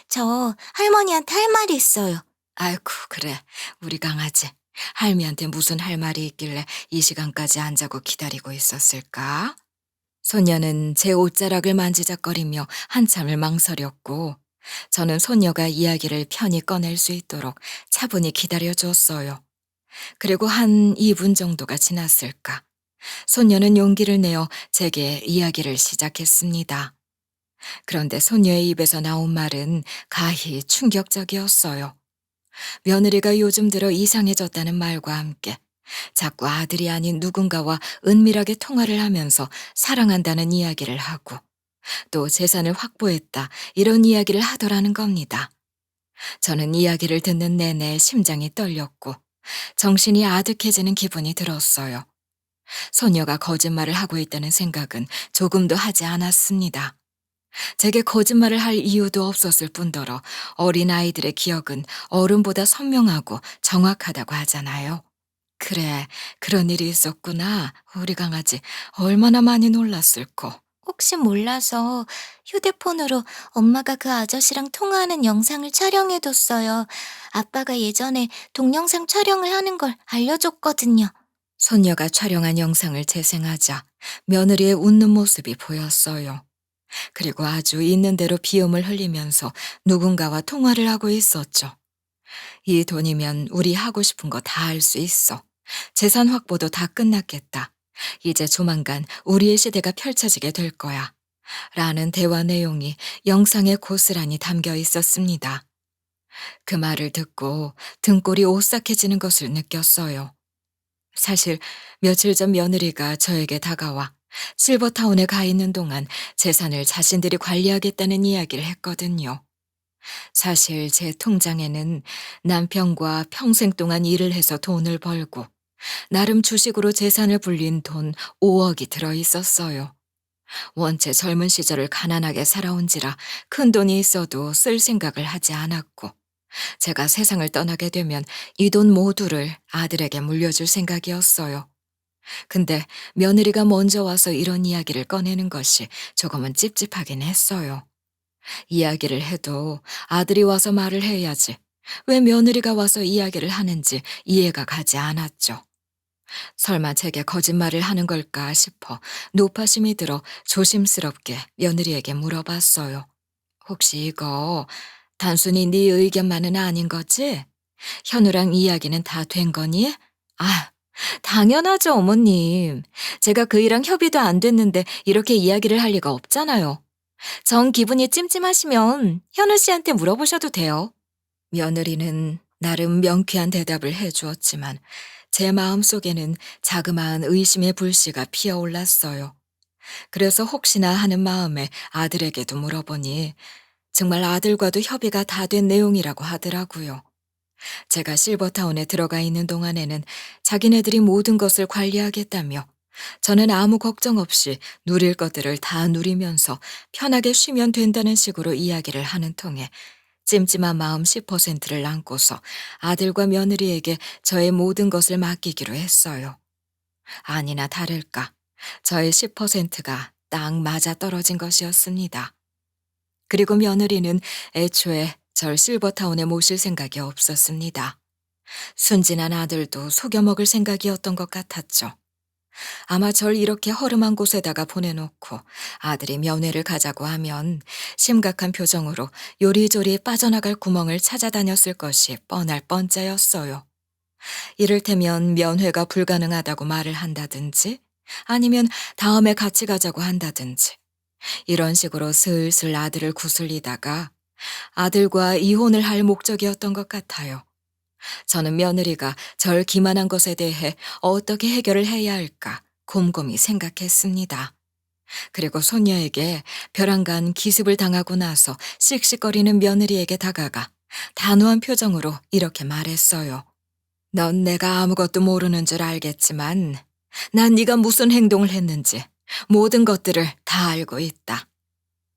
[SPEAKER 3] 저 할머니한테 할 말이 있어요.
[SPEAKER 2] 아이고, 그래. 우리 강아지. 할미한테 무슨 할 말이 있길래 이 시간까지 안 자고 기다리고 있었을까? 소녀는 제 옷자락을 만지작거리며 한참을 망설였고 저는 소녀가 이야기를 편히 꺼낼 수 있도록 차분히 기다려줬어요. 그리고 한 2분 정도가 지났을까. 소녀는 용기를 내어 제게 이야기를 시작했습니다. 그런데 소녀의 입에서 나온 말은 가히 충격적이었어요. 며느리가 요즘 들어 이상해졌다는 말과 함께 자꾸 아들이 아닌 누군가와 은밀하게 통화를 하면서 사랑한다는 이야기를 하고 또 재산을 확보했다 이런 이야기를 하더라는 겁니다. 저는 이야기를 듣는 내내 심장이 떨렸고 정신이 아득해지는 기분이 들었어요. 소녀가 거짓말을 하고 있다는 생각은 조금도 하지 않았습니다. 제게 거짓말을 할 이유도 없었을 뿐더러 어린아이들의 기억은 어른보다 선명하고 정확하다고 하잖아요. 그래, 그런 일이 있었구나. 우리 강아지 얼마나 많이 놀랐을꼬.
[SPEAKER 3] 혹시 몰라서 휴대폰으로 엄마가 그 아저씨랑 통화하는 영상을 촬영해뒀어요. 아빠가 예전에 동영상 촬영을 하는 걸 알려줬거든요.
[SPEAKER 2] 소녀가 촬영한 영상을 재생하자 며느리의 웃는 모습이 보였어요. 그리고 아주 있는 대로 비음을 흘리면서 누군가와 통화를 하고 있었죠. 이 돈이면 우리 하고 싶은 거 다 할 수 있어. 재산 확보도 다 끝났겠다. 이제 조만간 우리의 시대가 펼쳐지게 될 거야. 라는 대화 내용이 영상에 고스란히 담겨 있었습니다. 그 말을 듣고 등골이 오싹해지는 것을 느꼈어요. 사실 며칠 전 며느리가 저에게 다가와 실버타운에 가 있는 동안 재산을 자신들이 관리하겠다는 이야기를 했거든요. 사실 제 통장에는 남편과 평생 동안 일을 해서 돈을 벌고 나름 주식으로 재산을 불린 돈 5억이 들어 있었어요. 원체 젊은 시절을 가난하게 살아온지라 큰 돈이 있어도 쓸 생각을 하지 않았고 제가 세상을 떠나게 되면 이 돈 모두를 아들에게 물려줄 생각이었어요. 근데 며느리가 먼저 와서 이런 이야기를 꺼내는 것이 조금은 찝찝하긴 했어요. 이야기를 해도 아들이 와서 말을 해야지. 왜 며느리가 와서 이야기를 하는지 이해가 가지 않았죠. 설마 제게 거짓말을 하는 걸까 싶어 노파심이 들어 조심스럽게 며느리에게 물어봤어요. 혹시 이거 단순히 네 의견만은 아닌 거지? 현우랑 이야기는 다 된 거니? 아, 당연하죠, 어머님. 제가 그이랑 협의도 안 됐는데 이렇게 이야기를 할 리가 없잖아요. 정 기분이 찜찜하시면 현우 씨한테 물어보셔도 돼요. 며느리는 나름 명쾌한 대답을 해주었지만 제 마음속에는 자그마한 의심의 불씨가 피어올랐어요. 그래서 혹시나 하는 마음에 아들에게도 물어보니 정말 아들과도 협의가 다 된 내용이라고 하더라고요. 제가 실버타운에 들어가 있는 동안에는 자기네들이 모든 것을 관리하겠다며 저는 아무 걱정 없이 누릴 것들을 다 누리면서 편하게 쉬면 된다는 식으로 이야기를 하는 통에 찜찜한 마음 10%를 안고서 아들과 며느리에게 저의 모든 것을 맡기기로 했어요. 아니나 다를까 저의 10%가 딱 맞아 떨어진 것이었습니다. 그리고 며느리는 애초에 절 실버타운에 모실 생각이 없었습니다. 순진한 아들도 속여먹을 생각이었던 것 같았죠. 아마 절 이렇게 허름한 곳에다가 보내놓고 아들이 면회를 가자고 하면 심각한 표정으로 요리조리 빠져나갈 구멍을 찾아다녔을 것이 뻔할 뻔짜였어요. 이를테면 면회가 불가능하다고 말을 한다든지 아니면 다음에 같이 가자고 한다든지 이런 식으로 슬슬 아들을 구슬리다가 아들과 이혼을 할 목적이었던 것 같아요. 저는 며느리가 절 기만한 것에 대해 어떻게 해결을 해야 할까 곰곰이 생각했습니다. 그리고 손녀에게 벼랑간 기습을 당하고 나서 씩씩거리는 며느리에게 다가가 단호한 표정으로 이렇게 말했어요. 넌 내가 아무것도 모르는 줄 알겠지만 난 네가 무슨 행동을 했는지 모든 것들을 다 알고 있다.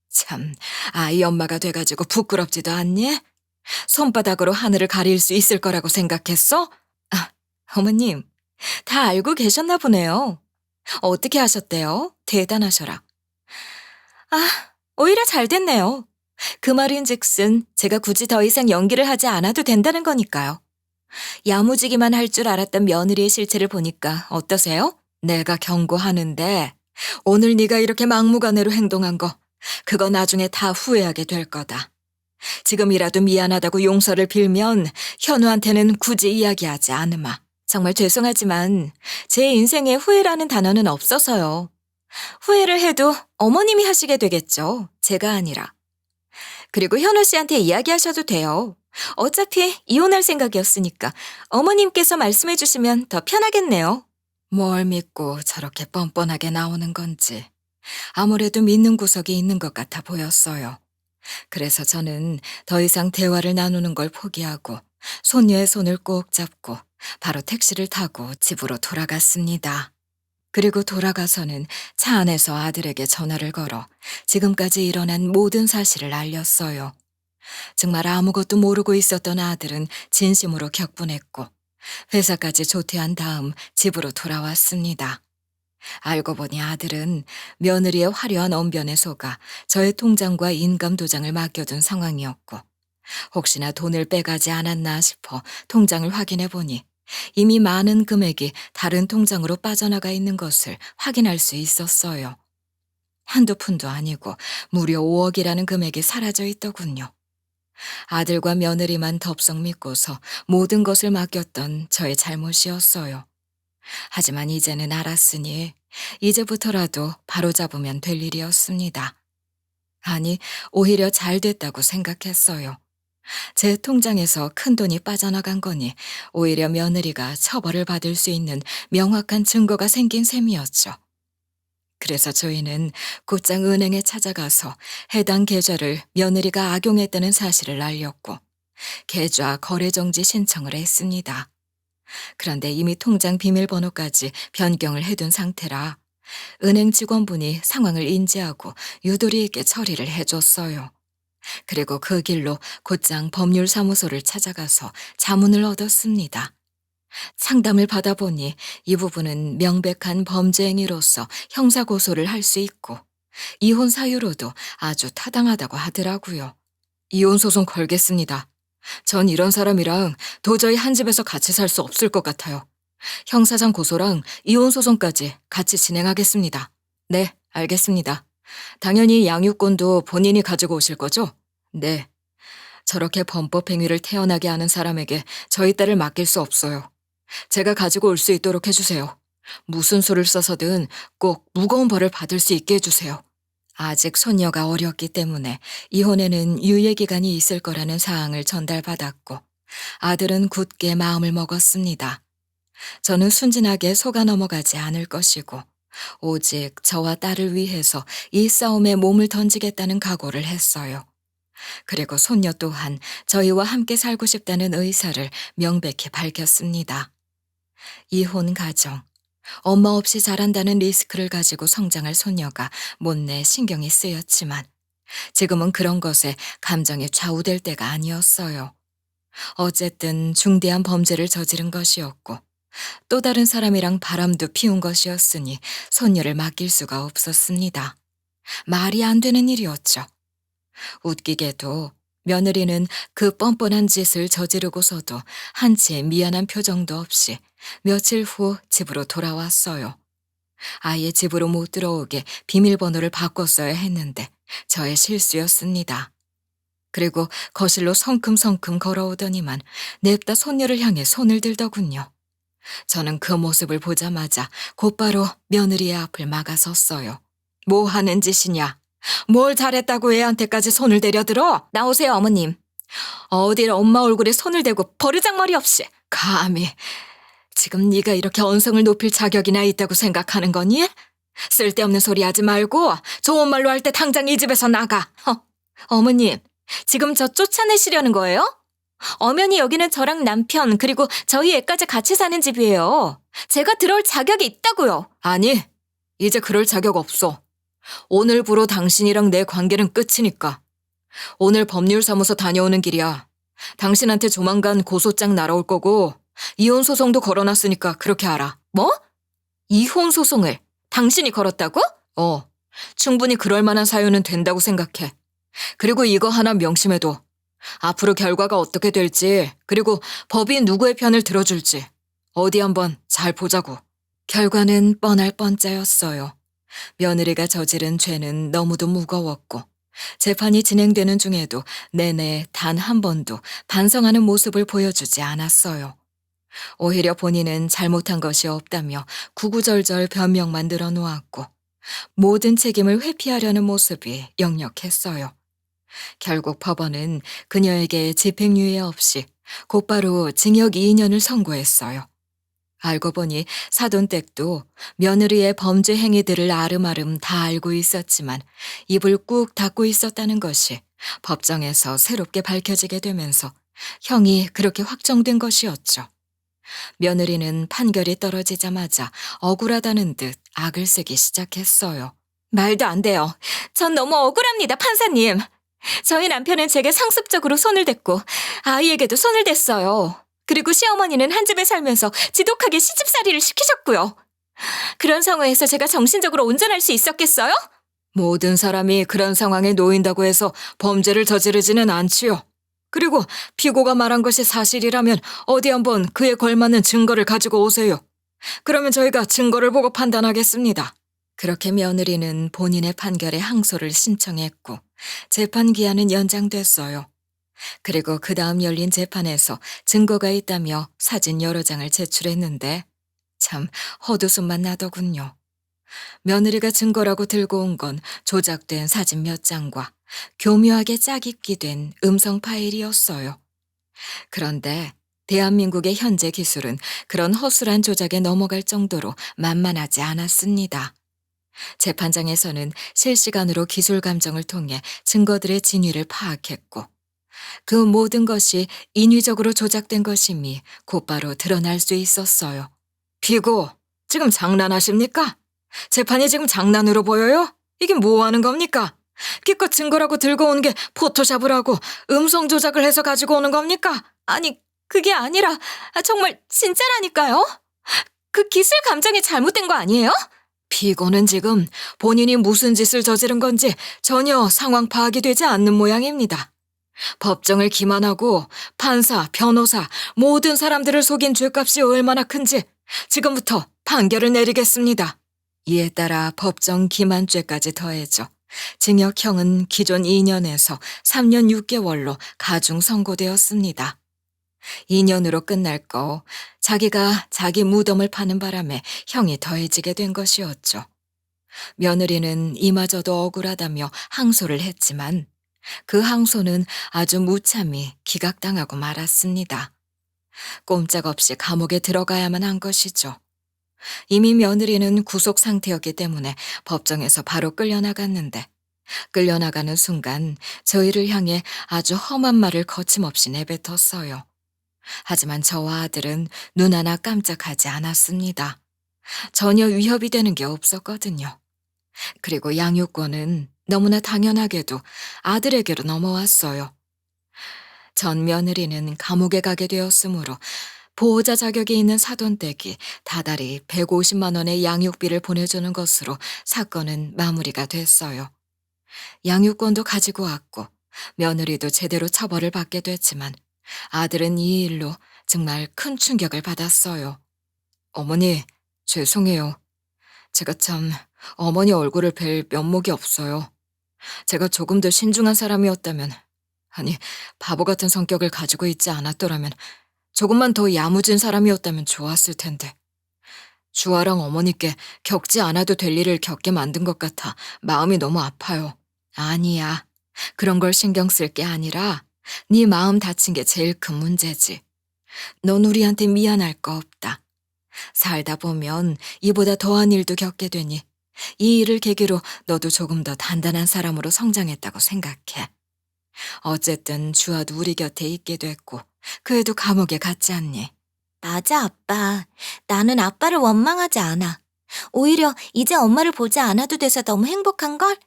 [SPEAKER 2] 참, 아이 엄마가 돼가지고 부끄럽지도 않니? 손바닥으로 하늘을 가릴 수 있을 거라고 생각했어? 아, 어머님, 다 알고 계셨나 보네요. 어떻게 하셨대요? 대단하셔라. 아, 오히려 잘 됐네요. 그 말인즉슨 제가 굳이 더 이상 연기를 하지 않아도 된다는 거니까요. 야무지기만 할 줄 알았던 며느리의 실체를 보니까 어떠세요? 내가 경고하는데 오늘 네가 이렇게 막무가내로 행동한 거 그거 나중에 다 후회하게 될 거다. 지금이라도 미안하다고 용서를 빌면 현우한테는 굳이 이야기하지 않으마. 정말 죄송하지만 제 인생에 후회라는 단어는 없어서요. 후회를 해도 어머님이 하시게 되겠죠. 제가 아니라. 그리고 현우 씨한테 이야기하셔도 돼요. 어차피 이혼할 생각이었으니까 어머님께서 말씀해 주시면 더 편하겠네요. 뭘 믿고 저렇게 뻔뻔하게 나오는 건지 아무래도 믿는 구석이 있는 것 같아 보였어요. 그래서 저는 더 이상 대화를 나누는 걸 포기하고 손녀의 손을 꼭 잡고 바로 택시를 타고 집으로 돌아갔습니다. 그리고 돌아가서는 차 안에서 아들에게 전화를 걸어 지금까지 일어난 모든 사실을 알렸어요. 정말 아무것도 모르고 있었던 아들은 진심으로 격분했고 회사까지 조퇴한 다음 집으로 돌아왔습니다. 알고 보니 아들은 며느리의 화려한 언변에 속아 저의 통장과 인감 도장을 맡겨둔 상황이었고 혹시나 돈을 빼가지 않았나 싶어 통장을 확인해 보니 이미 많은 금액이 다른 통장으로 빠져나가 있는 것을 확인할 수 있었어요. 한두 푼도 아니고 무려 5억이라는 금액이 사라져 있더군요. 아들과 며느리만 덥석 믿고서 모든 것을 맡겼던 저의 잘못이었어요. 하지만 이제는 알았으니 이제부터라도 바로잡으면 될 일이었습니다. 아니, 오히려 잘 됐다고 생각했어요. 제 통장에서 큰돈이 빠져나간 거니 오히려 며느리가 처벌을 받을 수 있는 명확한 증거가 생긴 셈이었죠. 그래서 저희는 곧장 은행에 찾아가서 해당 계좌를 며느리가 악용했다는 사실을 알렸고 계좌 거래정지 신청을 했습니다. 그런데 이미 통장 비밀번호까지 변경을 해둔 상태라 은행 직원분이 상황을 인지하고 유도리 있게 처리를 해줬어요. 그리고 그 길로 곧장 법률사무소를 찾아가서 자문을 얻었습니다. 상담을 받아보니 이 부분은 명백한 범죄 행위로서 형사고소를 할 수 있고 이혼 사유로도 아주 타당하다고 하더라고요. 이혼 소송 걸겠습니다. 전 이런 사람이랑 도저히 한 집에서 같이 살 수 없을 것 같아요. 형사상 고소랑 이혼 소송까지 같이 진행하겠습니다. 네, 알겠습니다. 당연히 양육권도 본인이 가지고 오실 거죠? 네. 저렇게 범법 행위를 태연하게 하는 사람에게 저희 딸을 맡길 수 없어요. 제가 가지고 올 수 있도록 해주세요. 무슨 수를 써서든 꼭 무거운 벌을 받을 수 있게 해주세요. 아직 손녀가 어렸기 때문에 이혼에는 유예기간이 있을 거라는 사항을 전달받았고 아들은 굳게 마음을 먹었습니다. 저는 순진하게 속아 넘어가지 않을 것이고 오직 저와 딸을 위해서 이 싸움에 몸을 던지겠다는 각오를 했어요. 그리고 손녀 또한 저희와 함께 살고 싶다는 의사를 명백히 밝혔습니다. 이혼 가정, 엄마 없이 자란다는 리스크를 가지고 성장할 손녀가 못내 신경이 쓰였지만 지금은 그런 것에 감정이 좌우될 때가 아니었어요. 어쨌든 중대한 범죄를 저지른 것이었고 또 다른 사람이랑 바람도 피운 것이었으니 손녀를 맡길 수가 없었습니다. 말이 안 되는 일이었죠. 웃기게도 며느리는 그 뻔뻔한 짓을 저지르고서도 한치의 미안한 표정도 없이 며칠 후 집으로 돌아왔어요. 아예 집으로 못 들어오게 비밀번호를 바꿨어야 했는데 저의 실수였습니다. 그리고 거실로 성큼성큼 걸어오더니만 냅다 손녀를 향해 손을 들더군요. 저는 그 모습을 보자마자 곧바로 며느리의 앞을 막아섰어요. 뭐 하는 짓이냐? 뭘 잘했다고 애한테까지 손을 대려들어?
[SPEAKER 1] 나오세요, 어머님.
[SPEAKER 2] 어딜 엄마 얼굴에 손을 대고 버르장머리 없이. 감히. 지금 네가 이렇게 언성을 높일 자격이나 있다고 생각하는 거니? 쓸데없는 소리 하지 말고 좋은 말로 할 때 당장 이 집에서 나가.
[SPEAKER 1] 어머님, 지금 저 쫓아내시려는 거예요? 엄연히 여기는 저랑 남편 그리고 저희 애까지 같이 사는 집이에요. 제가 들어올 자격이 있다고요.
[SPEAKER 2] 아니, 이제 그럴 자격 없어. 오늘부로 당신이랑 내 관계는 끝이니까. 오늘 법률사무소 다녀오는 길이야. 당신한테 조만간 고소장 날아올 거고 이혼 소송도 걸어놨으니까 그렇게 알아.
[SPEAKER 1] 뭐? 이혼 소송을 당신이 걸었다고?
[SPEAKER 2] 충분히 그럴 만한 사유는 된다고 생각해. 그리고 이거 하나 명심해둬. 앞으로 결과가 어떻게 될지, 그리고 법이 누구의 편을 들어줄지 어디 한번 잘 보자고. 결과는 뻔할 뻔짜였어요. 며느리가 저지른 죄는 너무도 무거웠고 재판이 진행되는 중에도 내내 단 한 번도 반성하는 모습을 보여주지 않았어요. 오히려 본인은 잘못한 것이 없다며 구구절절 변명만 늘어놓았고 모든 책임을 회피하려는 모습이 역력했어요. 결국 법원은 그녀에게 집행유예 없이 곧바로 징역 2년을 선고했어요. 알고 보니 사돈댁도 며느리의 범죄 행위들을 아름아름 다 알고 있었지만 입을 꾹 닫고 있었다는 것이 법정에서 새롭게 밝혀지게 되면서 형이 그렇게 확정된 것이었죠. 며느리는 판결이 떨어지자마자 억울하다는 듯 악을 쓰기 시작했어요.
[SPEAKER 1] 말도 안 돼요. 전 너무 억울합니다, 판사님. 저희 남편은 제게 상습적으로 손을 댔고 아이에게도 손을 댔어요. 그리고 시어머니는 한 집에 살면서 지독하게 시집살이를 시키셨고요. 그런 상황에서 제가 정신적으로 온전할 수 있었겠어요?
[SPEAKER 2] 모든 사람이 그런 상황에 놓인다고 해서 범죄를 저지르지는 않지요. 그리고 피고가 말한 것이 사실이라면 어디 한번 그에 걸맞는 증거를 가지고 오세요. 그러면 저희가 증거를 보고 판단하겠습니다. 그렇게 며느리는 본인의 판결에 항소를 신청했고 재판 기한은 연장됐어요. 그리고 그 다음 열린 재판에서 증거가 있다며 사진 여러 장을 제출했는데 참 헛웃음만 나더군요. 며느리가 증거라고 들고 온 건 조작된 사진 몇 장과 교묘하게 짝입기 된 음성 파일이었어요. 그런데 대한민국의 현재 기술은 그런 허술한 조작에 넘어갈 정도로 만만하지 않았습니다. 재판장에서는 실시간으로 기술 감정을 통해 증거들의 진위를 파악했고 그 모든 것이 인위적으로 조작된 것임이 곧바로 드러날 수 있었어요. 피고, 지금 장난하십니까? 재판이 지금 장난으로 보여요? 이게 뭐 하는 겁니까? 기껏 증거라고 들고 온 게 포토샵을 하고 음성 조작을 해서 가지고 오는 겁니까?
[SPEAKER 1] 아니, 그게 아니라 정말 진짜라니까요. 그 기술 감정이 잘못된 거 아니에요?
[SPEAKER 2] 피고는 지금 본인이 무슨 짓을 저지른 건지 전혀 상황 파악이 되지 않는 모양입니다. 법정을 기만하고 판사, 변호사, 모든 사람들을 속인 죄값이 얼마나 큰지 지금부터 판결을 내리겠습니다. 이에 따라 법정 기만죄까지 더해져 징역형은 기존 2년에서 3년 6개월로 가중 선고되었습니다. 2년으로 끝날 거 자기가 자기 무덤을 파는 바람에 형이 더해지게 된 것이었죠. 며느리는 이마저도 억울하다며 항소를 했지만 그 항소는 아주 무참히 기각당하고 말았습니다. 꼼짝없이 감옥에 들어가야만 한 것이죠. 이미 며느리는 구속 상태였기 때문에 법정에서 바로 끌려나갔는데 끌려나가는 순간 저희를 향해 아주 험한 말을 거침없이 내뱉었어요. 하지만 저와 아들은 눈 하나 깜짝하지 않았습니다. 전혀 위협이 되는 게 없었거든요. 그리고 양육권은 너무나 당연하게도 아들에게로 넘어왔어요. 전 며느리는 감옥에 가게 되었으므로 보호자 자격이 있는 사돈댁이 다달이 150만 원의 양육비를 보내주는 것으로 사건은 마무리가 됐어요. 양육권도 가지고 왔고 며느리도 제대로 처벌을 받게 됐지만 아들은 이 일로 정말 큰 충격을 받았어요. 어머니, 죄송해요. 제가 참 어머니 얼굴을 뵐 면목이 없어요. 제가 조금 더 신중한 사람이었다면, 아니 바보 같은 성격을 가지고 있지 않았더라면 조금만 더 야무진 사람이었다면 좋았을 텐데 주아랑 어머니께 겪지 않아도 될 일을 겪게 만든 것 같아 마음이 너무 아파요. 아니야. 그런 걸 신경 쓸 게 아니라 네 마음 다친 게 제일 큰 문제지. 넌 우리한테 미안할 거 없다. 살다 보면 이보다 더한 일도 겪게 되니 이 일을 계기로 너도 조금 더 단단한 사람으로 성장했다고 생각해. 어쨌든 주아도 우리 곁에 있게 됐고 그 애도 감옥에 갔지 않니?
[SPEAKER 3] 맞아, 아빠. 나는 아빠를 원망하지 않아. 오히려 이제 엄마를 보지 않아도 돼서 너무 행복한걸?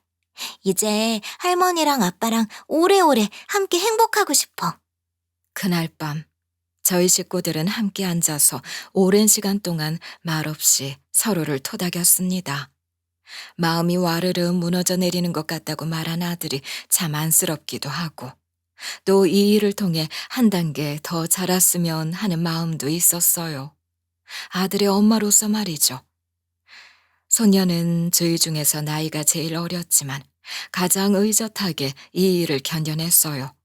[SPEAKER 3] 이제 할머니랑 아빠랑 오래오래 함께 행복하고 싶어.
[SPEAKER 2] 그날 밤 저희 식구들은 함께 앉아서 오랜 시간 동안 말없이 서로를 토닥였습니다. 마음이 와르르 무너져 내리는 것 같다고 말한 아들이 참 안쓰럽기도 하고 또 이 일을 통해 한 단계 더 자랐으면 하는 마음도 있었어요. 아들의 엄마로서 말이죠. 소녀는 저희 중에서 나이가 제일 어렸지만 가장 의젓하게 이 일을 견뎌냈어요.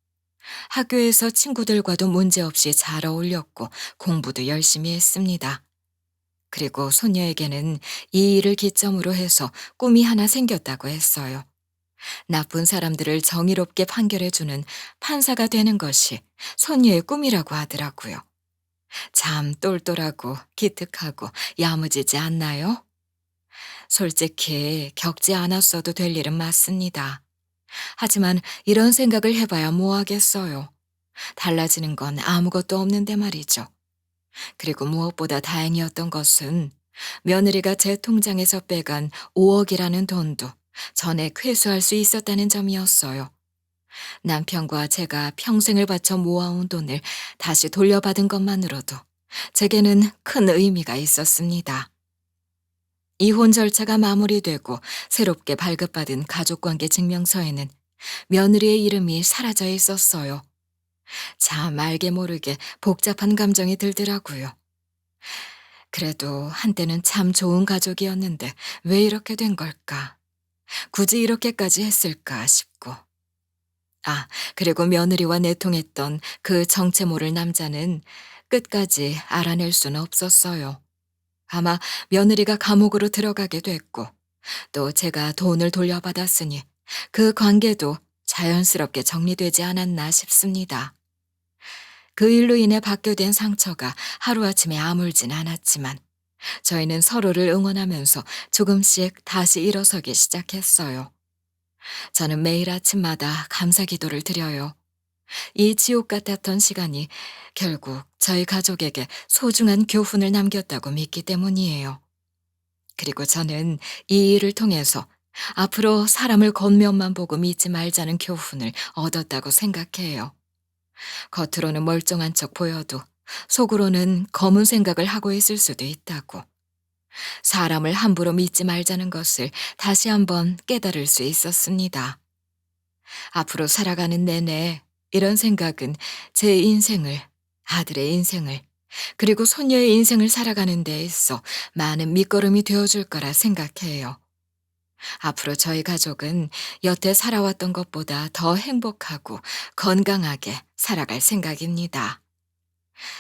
[SPEAKER 2] 학교에서 친구들과도 문제없이 잘 어울렸고 공부도 열심히 했습니다. 그리고 소녀에게는 이 일을 기점으로 해서 꿈이 하나 생겼다고 했어요. 나쁜 사람들을 정의롭게 판결해주는 판사가 되는 것이 소녀의 꿈이라고 하더라고요. 참 똘똘하고 기특하고 야무지지 않나요? 솔직히 겪지 않았어도 될 일은 맞습니다. 하지만 이런 생각을 해봐야 뭐 하겠어요. 달라지는 건 아무것도 없는데 말이죠. 그리고 무엇보다 다행이었던 것은 며느리가 제 통장에서 빼간 5억이라는 돈도 전액 회수할 수 있었다는 점이었어요. 남편과 제가 평생을 바쳐 모아온 돈을 다시 돌려받은 것만으로도 제게는 큰 의미가 있었습니다. 이혼 절차가 마무리되고 새롭게 발급받은 가족관계 증명서에는 며느리의 이름이 사라져 있었어요. 참 알게 모르게 복잡한 감정이 들더라고요. 그래도 한때는 참 좋은 가족이었는데 왜 이렇게 된 걸까? 굳이 이렇게까지 했을까 싶고. 그리고 며느리와 내통했던 그 정체 모를 남자는 끝까지 알아낼 수는 없었어요. 아마 며느리가 감옥으로 들어가게 됐고 또 제가 돈을 돌려받았으니 그 관계도 자연스럽게 정리되지 않았나 싶습니다. 그 일로 인해 받게 된 상처가 하루아침에 아물진 않았지만 저희는 서로를 응원하면서 조금씩 다시 일어서기 시작했어요. 저는 매일 아침마다 감사 기도를 드려요. 이 지옥 같았던 시간이 결국 저희 가족에게 소중한 교훈을 남겼다고 믿기 때문이에요. 그리고 저는 이 일을 통해서 앞으로 사람을 겉면만 보고 믿지 말자는 교훈을 얻었다고 생각해요. 겉으로는 멀쩡한 척 보여도 속으로는 검은 생각을 하고 있을 수도 있다고. 사람을 함부로 믿지 말자는 것을 다시 한번 깨달을 수 있었습니다. 앞으로 살아가는 내내 이런 생각은 제 인생을, 아들의 인생을, 그리고 손녀의 인생을 살아가는 데 있어 많은 밑거름이 되어줄 거라 생각해요. 앞으로 저희 가족은 여태 살아왔던 것보다 더 행복하고 건강하게 살아갈 생각입니다.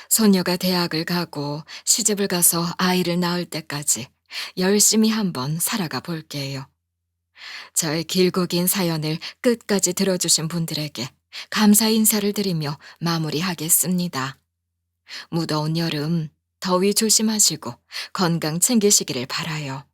[SPEAKER 2] 소녀가 대학을 가고 시집을 가서 아이를 낳을 때까지 열심히 한번 살아가 볼게요. 저의 길고 긴 사연을 끝까지 들어주신 분들에게 감사 인사를 드리며 마무리하겠습니다. 무더운 여름 더위 조심하시고 건강 챙기시기를 바라요.